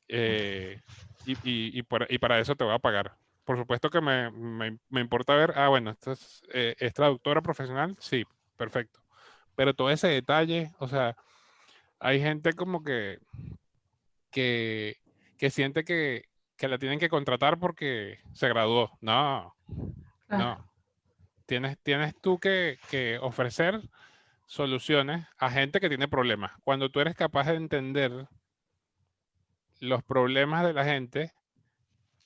Y para eso te voy a pagar. Por supuesto que me importa ver, bueno, esto es traductora profesional, sí, perfecto. Pero todo ese detalle, o sea, hay gente como que siente que la tienen que contratar porque se graduó. No, Claro. no. Tienes tú que ofrecer soluciones a gente que tiene problemas. Cuando tú eres capaz de entender los problemas de la gente,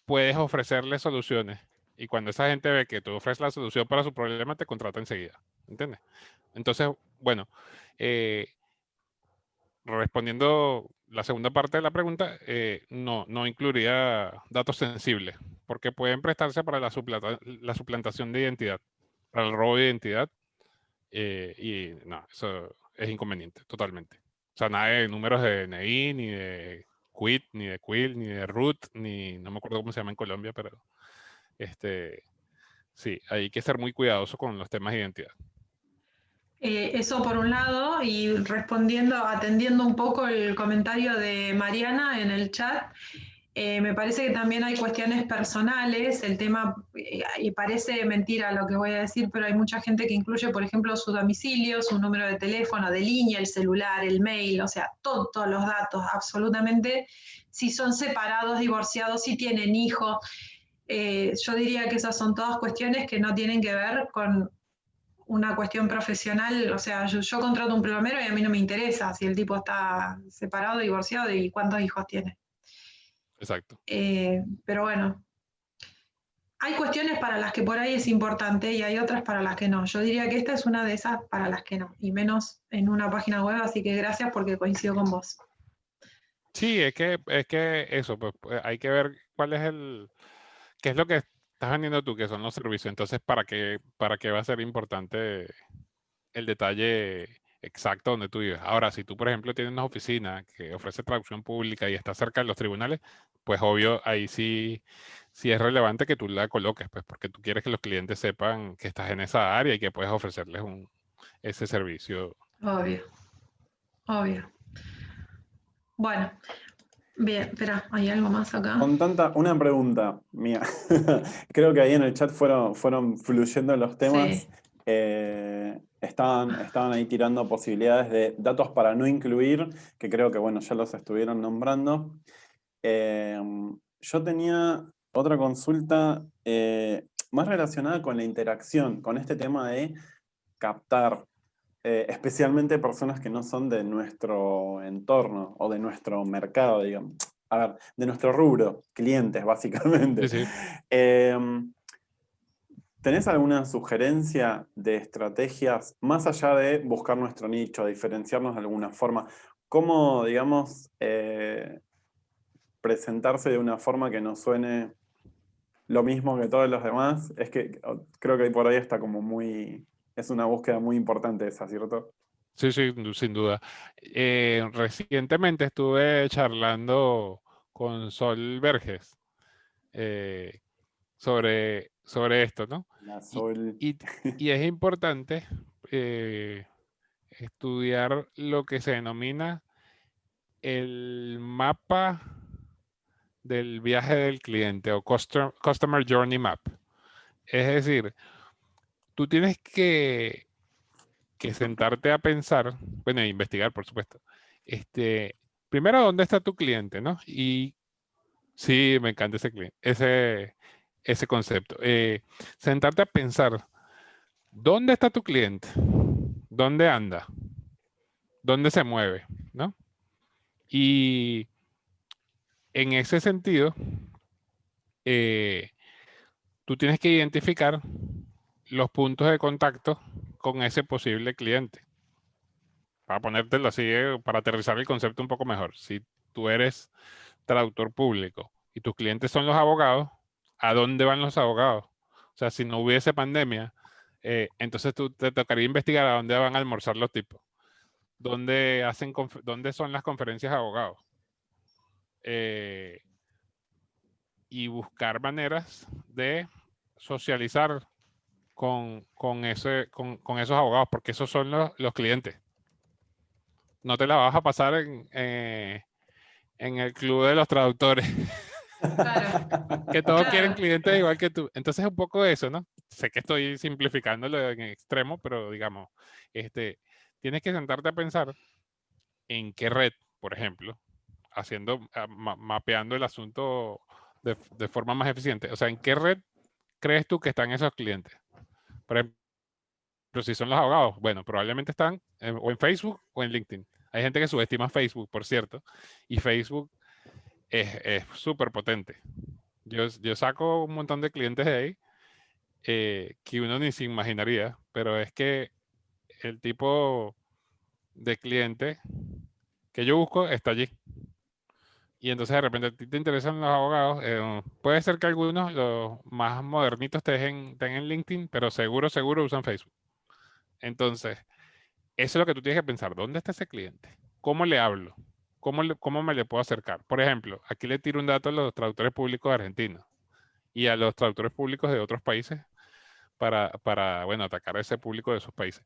puedes ofrecerle soluciones. Y cuando esa gente ve que tú ofreces la solución para su problema, te contrata enseguida. ¿Entiendes? Entonces, bueno, respondiendo la segunda parte de la pregunta, no incluiría datos sensibles, porque pueden prestarse para la suplantación de identidad, para el robo de identidad, y no, eso es inconveniente, totalmente. O sea, nada de números de DNI, ni de quit, ni de quill, ni de root, ni no me acuerdo cómo se llama en Colombia, pero sí, hay que ser muy cuidadoso con los temas de identidad. Eso por un lado, y atendiendo un poco el comentario de Mariana en el chat, me parece que también hay cuestiones personales, el tema, y parece mentira lo que voy a decir, pero hay mucha gente que incluye, por ejemplo, su domicilio, su número de teléfono, de línea, el celular, el mail, o sea, todos los datos, absolutamente, si son separados, divorciados, si tienen hijos. Yo diría que esas son todas cuestiones que no tienen que ver con una cuestión profesional. O sea, yo contrato un plomero y a mí no me interesa si el tipo está separado, divorciado y cuántos hijos tiene. Exacto. Pero bueno, hay cuestiones para las que por ahí es importante y hay otras para las que no. Yo diría que esta es una de esas para las que no, y menos en una página web, así que gracias porque coincido con vos. Sí, es que eso, pues hay que ver qué ¿qué es lo que estás vendiendo tú? Que son los servicios. Entonces, ¿para qué va a ser importante el detalle exacto donde tú vives? Ahora, si tú, por ejemplo, tienes una oficina que ofrece traducción pública y está cerca de los tribunales, pues obvio, ahí sí es relevante que tú la coloques, pues porque tú quieres que los clientes sepan que estás en esa área y que puedes ofrecerles ese servicio. Obvio. Obvio. Bueno, bien, espera, ¿hay algo más acá? Una pregunta mía. Creo que ahí en el chat fueron fluyendo los temas. Sí. Estaban ahí tirando posibilidades de datos para no incluir, que creo que bueno, ya los estuvieron nombrando. Yo tenía otra consulta más relacionada con la interacción, con este tema de captar, especialmente personas que no son de nuestro entorno o de nuestro mercado, digamos. A ver, de nuestro rubro, clientes, básicamente. Sí, sí. ¿Tenés alguna sugerencia de estrategias, más allá de buscar nuestro nicho, diferenciarnos de alguna forma? ¿Cómo, digamos, presentarse de una forma que no suene lo mismo que todos los demás? Es que creo que por ahí está como es una búsqueda muy importante esa, ¿cierto? Sí, sí, sin duda. Recientemente estuve charlando con Sol Verges sobre esto, ¿no? La Y, Sol. y- y es importante estudiar lo que se denomina el mapa del viaje del cliente o Customer Journey Map. Es decir, tú tienes que sentarte a pensar, bueno, e investigar, por supuesto. Primero, ¿dónde está tu cliente, no? Y sí, me encanta ese concepto. Sentarte a pensar, ¿dónde está tu cliente? ¿Dónde anda? ¿Dónde se mueve? ¿No? Y en ese sentido, eh, tú tienes que identificar los puntos de contacto con ese posible cliente. Para ponértelo así, para aterrizar el concepto un poco mejor. Si tú eres traductor público y tus clientes son los abogados, ¿a dónde van los abogados? O sea, si no hubiese pandemia, entonces tú te tocaría investigar a dónde van a almorzar los tipos, dónde son las conferencias de abogados. Y buscar maneras de socializar con esos abogados, porque esos son los clientes. No te la vas a pasar en el club de los traductores. Claro. Que todos quieren Claro. clientes igual que tú. Entonces es un poco eso, ¿no? Sé que estoy simplificándolo en extremo, pero digamos, tienes que sentarte a pensar en qué red, por ejemplo, mapeando el asunto de forma más eficiente. O sea, ¿en qué red crees tú que están esos clientes? Por ejemplo, si son los abogados, bueno, probablemente están o en Facebook o en LinkedIn. Hay gente que subestima Facebook, por cierto, y Facebook es súper potente. Yo saco un montón de clientes de ahí que uno ni se imaginaría, pero es que el tipo de cliente que yo busco está allí. Y entonces de repente a ti te interesan los abogados. Puede ser que algunos, los más modernitos, estén en LinkedIn, pero seguro usan Facebook. Entonces, eso es lo que tú tienes que pensar. ¿Dónde está ese cliente? ¿Cómo le hablo? ¿Cómo me le puedo acercar? Por ejemplo, aquí le tiro un dato a los traductores públicos argentinos y a los traductores públicos de otros países bueno, atacar a ese público de esos países.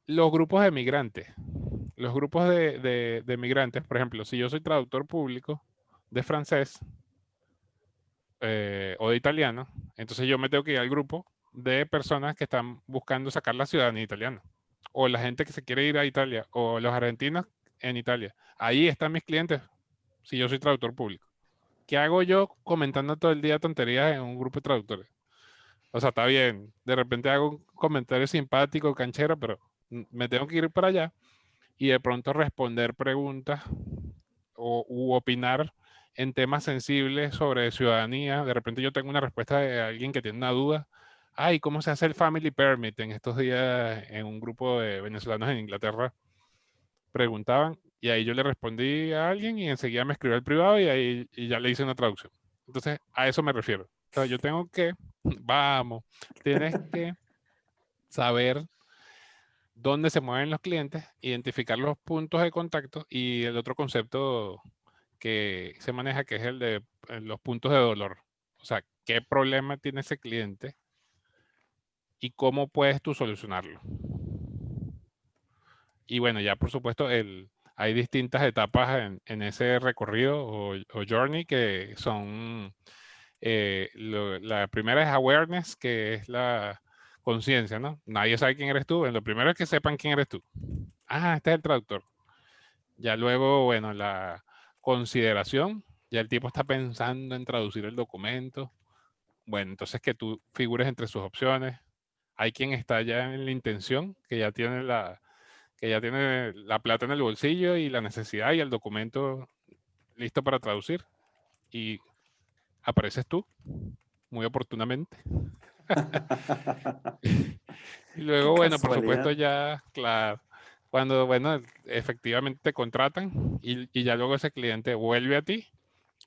Los grupos de migrantes. Los grupos de migrantes, por ejemplo, si yo soy traductor público de francés o de italiano, entonces yo me tengo que ir al grupo de personas que están buscando sacar la ciudadanía italiana. O la gente que se quiere ir a Italia, o los argentinos en Italia. Ahí están mis clientes, si yo soy traductor público. ¿Qué hago yo comentando todo el día tonterías en un grupo de traductores? O sea, está bien. De repente hago un comentario simpático, canchero, pero me tengo que ir para allá y de pronto responder preguntas u opinar en temas sensibles sobre ciudadanía. De repente yo tengo una respuesta de alguien que tiene una duda. Ay, ¿cómo se hace el Family Permit? En estos días en un grupo de venezolanos en Inglaterra preguntaban y ahí yo le respondí a alguien y enseguida me escribió al privado y ahí ya le hice una traducción. Entonces, a eso me refiero. O sea, yo tengo que, tienes que saber dónde se mueven los clientes, identificar los puntos de contacto y el otro concepto que se maneja, que es el de los puntos de dolor. O sea, qué problema tiene ese cliente y cómo puedes tú solucionarlo. Y bueno, ya por supuesto, hay distintas etapas en ese recorrido o journey que son, la primera es awareness, que es la conciencia, ¿no? Nadie sabe quién eres tú. Lo primero es que sepan quién eres tú. Ah, este es el traductor. Ya luego, bueno, la consideración, ya el tipo está pensando en traducir el documento. Bueno, entonces que tú figures entre sus opciones. Hay quien está ya en la intención, que ya tiene la plata en el bolsillo y la necesidad y el documento listo para traducir. Y apareces tú, muy oportunamente. Y luego, bueno, por supuesto ya, claro, cuando, bueno, efectivamente te contratan y ya luego ese cliente vuelve a ti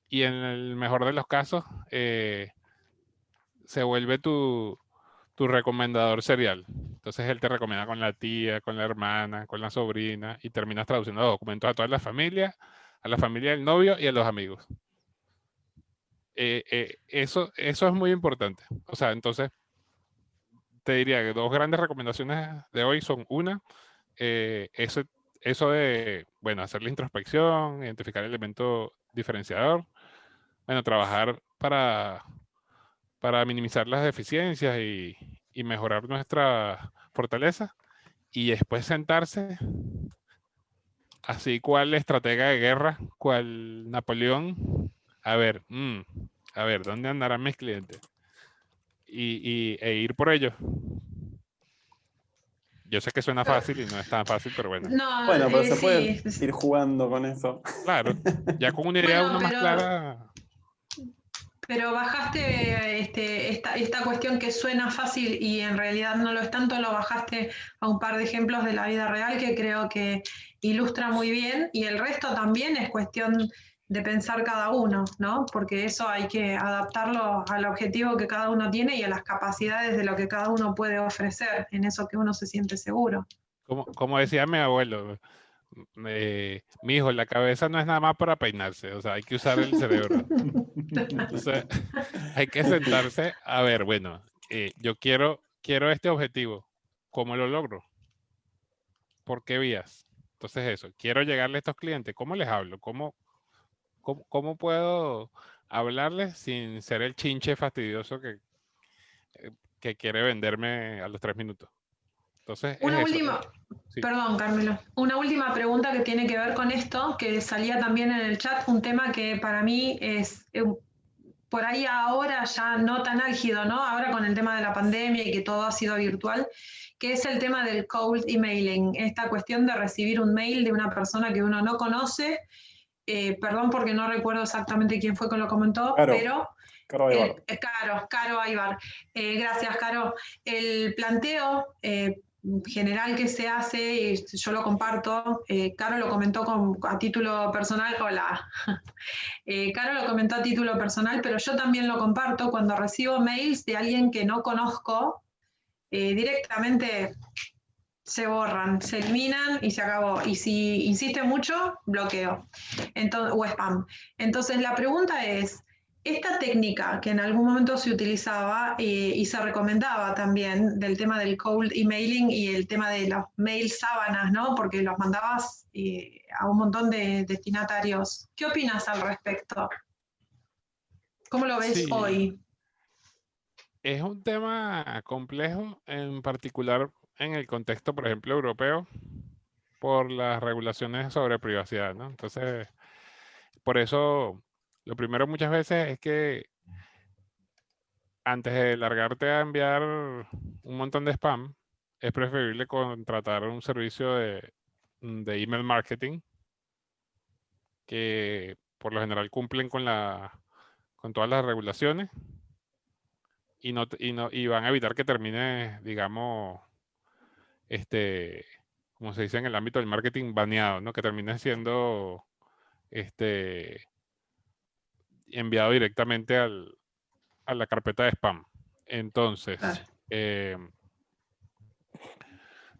y en el mejor de los casos se vuelve tu recomendador serial. Entonces él te recomienda con la tía, con la hermana, con la sobrina y terminas traduciendo documentos a toda la familia del novio y a los amigos. Eso es muy importante. O sea, entonces te diría que dos grandes recomendaciones de hoy son una, eso de, bueno, hacer la introspección, identificar el elemento diferenciador, bueno, trabajar para minimizar las deficiencias y mejorar nuestra fortaleza y después sentarse así cual estratega de guerra, cual Napoleón, a ver, ¿dónde andarán mis clientes? E ir por ellos. Yo sé que suena fácil y no es tan fácil, pero bueno. No, Bueno, pero se puede sí. ir jugando con eso. Claro, ya con una idea Bueno, uno más clara. pero bajaste esta cuestión que suena fácil y en realidad no lo es tanto, lo bajaste a un par de ejemplos de la vida real que creo que ilustra muy bien y el resto también es cuestión de pensar cada uno, ¿no? Porque eso hay que adaptarlo al objetivo que cada uno tiene y a las capacidades de lo que cada uno puede ofrecer, en eso que uno se siente seguro. Como decía mi abuelo, mi hijo, la cabeza no es nada más para peinarse, o sea, hay que usar el cerebro. Entonces, hay que sentarse a ver, bueno, yo quiero este objetivo, ¿cómo lo logro? ¿Por qué vías? Entonces eso, quiero llegarle a estos clientes, ¿cómo les hablo? ¿Cómo puedo hablarles sin ser el chinche fastidioso que quiere venderme a los 3 minutos? Entonces, es Una eso. última, Sí. perdón, Carmelo, una última pregunta que tiene que ver con esto, que salía también en el chat, un tema que para mí es por ahí ahora ya no tan álgido, ¿no? Ahora con el tema de la pandemia y que todo ha sido virtual, que es el tema del cold emailing, esta cuestión de recibir un mail de una persona que uno no conoce. Perdón porque no recuerdo exactamente quién fue que lo comentó, pero Caro Aybar. Gracias, Caro. El planteo general que se hace, y yo lo comparto, Caro lo comentó a título personal, hola. Caro lo comentó a título personal, pero yo también lo comparto cuando recibo mails de alguien que no conozco, directamente se borran, se eliminan y se acabó. Y si insiste mucho, bloqueo. Entonces, o spam. Entonces la pregunta es, esta técnica que en algún momento se utilizaba y se recomendaba también del tema del cold emailing y el tema de los mail sábanas, ¿no? Porque los mandabas a un montón de destinatarios. ¿Qué opinas al respecto? ¿Cómo lo ves Sí, hoy? es un tema complejo, en particular en el contexto, por ejemplo, europeo, por las regulaciones sobre privacidad, ¿no? Entonces, por eso, lo primero muchas veces es que antes de largarte a enviar un montón de spam, es preferible contratar un servicio de email marketing que por lo general cumplen con todas las regulaciones y van a evitar que termine, digamos, como se dice en el ámbito del marketing, baneado, ¿no? Que termine siendo, enviado directamente a la carpeta de spam. Entonces, Claro.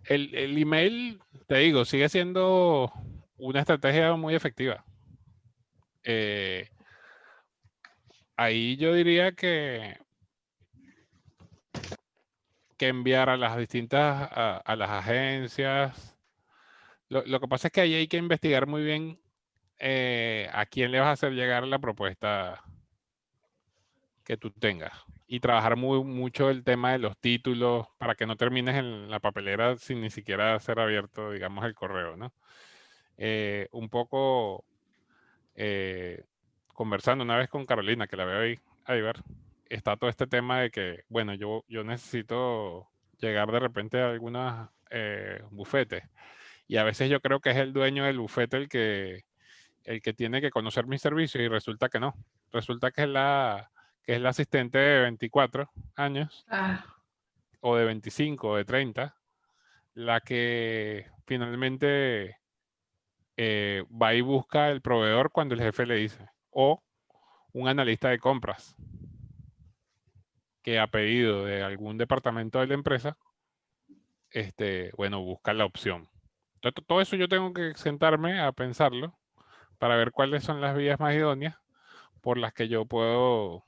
el email, te digo, sigue siendo una estrategia muy efectiva. Ahí yo diría que enviar a las distintas, a las agencias. Lo que pasa es que ahí hay que investigar muy bien a quién le vas a hacer llegar la propuesta que tú tengas. Y trabajar mucho el tema de los títulos para que no termines en la papelera sin ni siquiera ser abierto, digamos, el correo, ¿no? Un poco conversando una vez con Carolina, que la veo ahí ver, está todo este tema de que, bueno, yo necesito llegar de repente a algunos bufetes. Y a veces yo creo que es el dueño del bufete el que tiene que conocer mis servicios y resulta que no. Resulta que es la asistente de 24 años o de 25 o de 30 la que finalmente va y busca el proveedor cuando el jefe le dice. O un analista de compras que a pedido de algún departamento de la empresa, bueno, busca la opción. Entonces, todo eso yo tengo que sentarme a pensarlo para ver cuáles son las vías más idóneas por las que yo puedo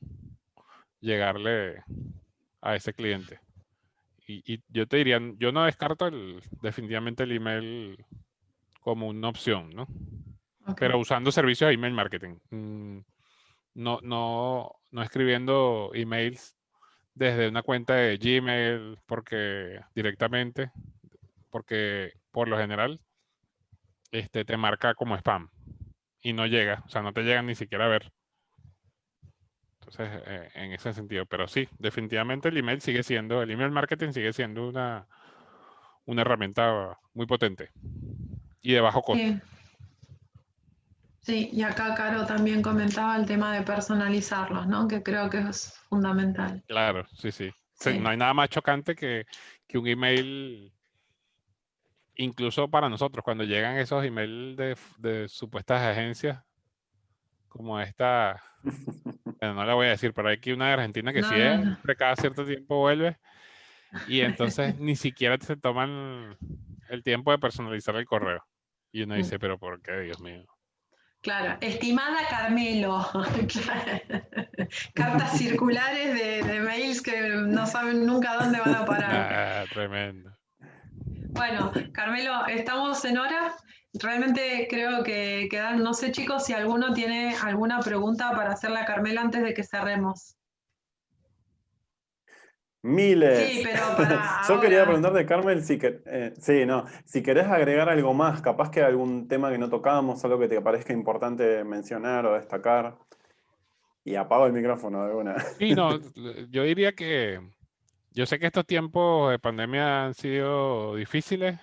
llegarle a ese cliente. Y yo te diría, yo no descarto definitivamente el email como una opción, ¿no? Okay. Pero usando servicios de email marketing. No escribiendo emails desde una cuenta de Gmail directamente, porque por lo general te marca como spam y no llega, o sea, no te llegan ni siquiera a ver. Entonces, en ese sentido, pero sí, definitivamente el email marketing sigue siendo una herramienta muy potente y de bajo costo. Sí. Sí, y acá Caro también comentaba el tema de personalizarlos, ¿no? Que creo que es fundamental. Claro, sí. Sí. No hay nada más chocante que un email, incluso para nosotros, cuando llegan esos emails de supuestas agencias, como esta, bueno, no la voy a decir, pero hay aquí una de Argentina que No. siempre, cada cierto tiempo vuelve, y entonces ni siquiera se toman el tiempo de personalizar el correo. Y uno dice, pero ¿por qué, Dios mío? Claro, estimada Carmelo, cartas circulares de mails que no saben nunca dónde van a parar. Tremendo. Bueno, Carmelo, estamos en hora. Realmente creo que quedan, no sé chicos si alguno tiene alguna pregunta para hacerle a Carmelo antes de que cerremos. Miles. Sí, pero para Yo quería ahora. preguntarte, Carmel, si querés agregar algo más, capaz que algún tema que no tocamos, algo que te parezca importante mencionar o destacar. Y apago el micrófono de una. Sí, no, yo diría que yo sé que estos tiempos de pandemia han sido difíciles,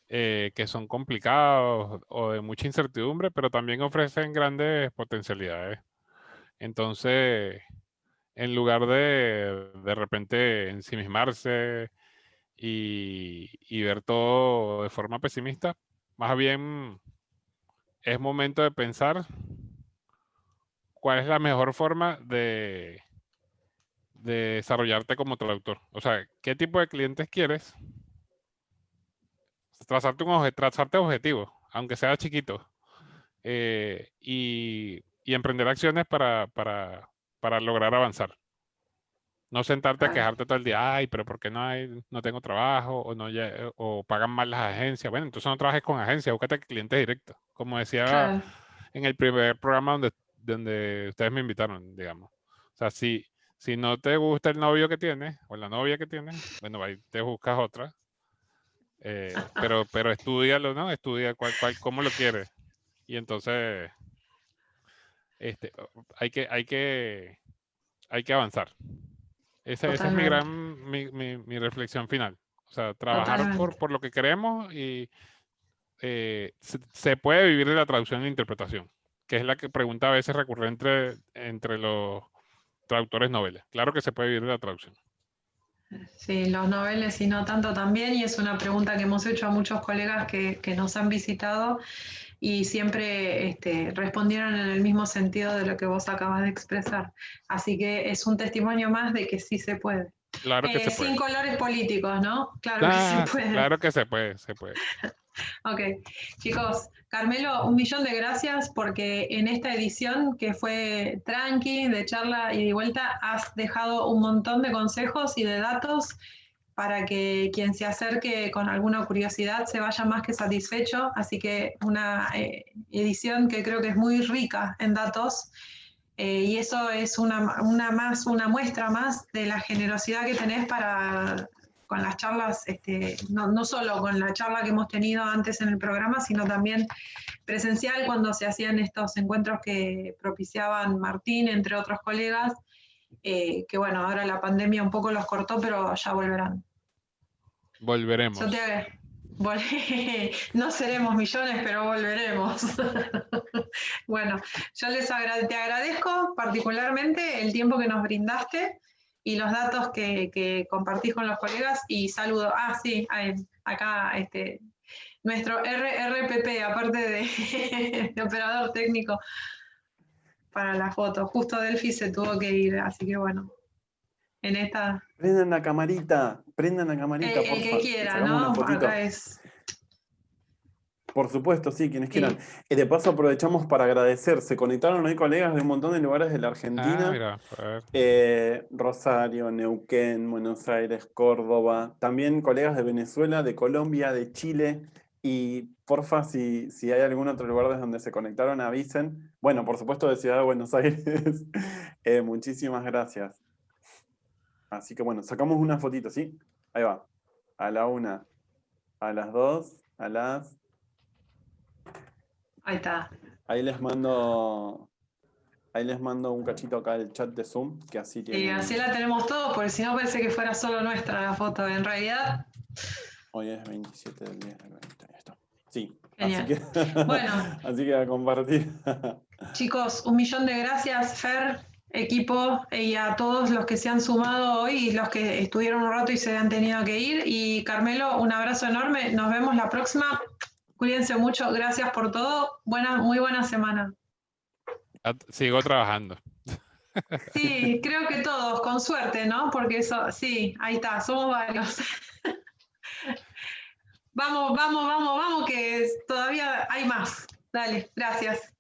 que son complicados o de mucha incertidumbre, pero también ofrecen grandes potencialidades. Entonces, en lugar de repente ensimismarse y ver todo de forma pesimista, más bien es momento de pensar cuál es la mejor forma de desarrollarte como traductor. O sea, ¿qué tipo de clientes quieres? Trazarte objetivos, aunque sea chiquito, y emprender acciones para lograr avanzar. No sentarte a quejarte todo el día, ay, pero ¿por qué no tengo trabajo? O pagan mal las agencias. Bueno, entonces no trabajes con agencias, búscate clientes directos. Como decía en el primer programa donde ustedes me invitaron, digamos. O sea, si no te gusta el novio que tienes o la novia que tienes, bueno, ahí te buscas otra. Pero estúdialo, ¿no? Estudia cómo lo quieres. Y entonces hay que avanzar. Esa es mi reflexión final. O sea, trabajar por lo que queremos y se puede vivir de la traducción e interpretación, que es la pregunta a veces recurrente entre los traductores noveles. Claro que se puede vivir de la traducción. Sí, los noveles y no tanto también, y es una pregunta que hemos hecho a muchos colegas que nos han visitado. y siempre respondieron en el mismo sentido de lo que vos acabas de expresar. Así que es un testimonio más de que sí se puede. Claro que se puede. Sin colores políticos, ¿no? Claro que se puede. Claro que se puede, se puede. Ok, chicos, Carmelo, 1.000.000 de gracias porque en esta edición que fue tranqui, de charla y de vuelta, has dejado un montón de consejos y de datos para que quien se acerque con alguna curiosidad se vaya más que satisfecho. Así que una edición que creo que es muy rica en datos. Y eso es una muestra más de la generosidad que tenés con las charlas, no solo con la charla que hemos tenido antes en el programa, sino también presencial cuando se hacían estos encuentros que propiciaban Martín, entre otros colegas, que bueno, ahora la pandemia un poco los cortó, pero ya volverán. Volveremos. No seremos millones, pero volveremos. Bueno, yo te agradezco particularmente el tiempo que nos brindaste y los datos que compartís con los colegas y saludo. Sí, acá nuestro RRPP, aparte de operador técnico para la foto. Justo Delphi se tuvo que ir, así que bueno. En esta... Prendan la camarita, el que quiera, ¿no? Acá es... Por supuesto, sí, quienes quieran. De paso aprovechamos para agradecer. Se conectaron hoy colegas de un montón de lugares de la Argentina. Mira, a ver. Rosario, Neuquén, Buenos Aires, Córdoba. También colegas de Venezuela, de Colombia, de Chile. Y porfa, si hay algún otro lugar desde donde se conectaron, avisen. Bueno, por supuesto de Ciudad de Buenos Aires. Muchísimas gracias. Así que bueno, sacamos una fotito, ¿sí? Ahí va. A la 1, a las 2, a las... Ahí está. Ahí les mando un cachito acá del chat de Zoom, que así tienen... Y así la tenemos todos, porque si no parece que fuera solo nuestra la foto. En realidad... Hoy es 27 del 10 del 20. Ahí está. Sí. Genial. Así que, bueno. Así que a compartir. Chicos, 1.000.000 de gracias, Fer, equipo, y a todos los que se han sumado hoy y los que estuvieron un rato y se han tenido que ir. Y Carmelo, un abrazo enorme. Nos vemos la próxima. Cuídense mucho. Gracias por todo. Muy buena semana. Sigo trabajando. Sí, creo que todos, con suerte, ¿no? Porque eso, sí, ahí está, somos varios. Vamos, que todavía hay más. Dale, gracias.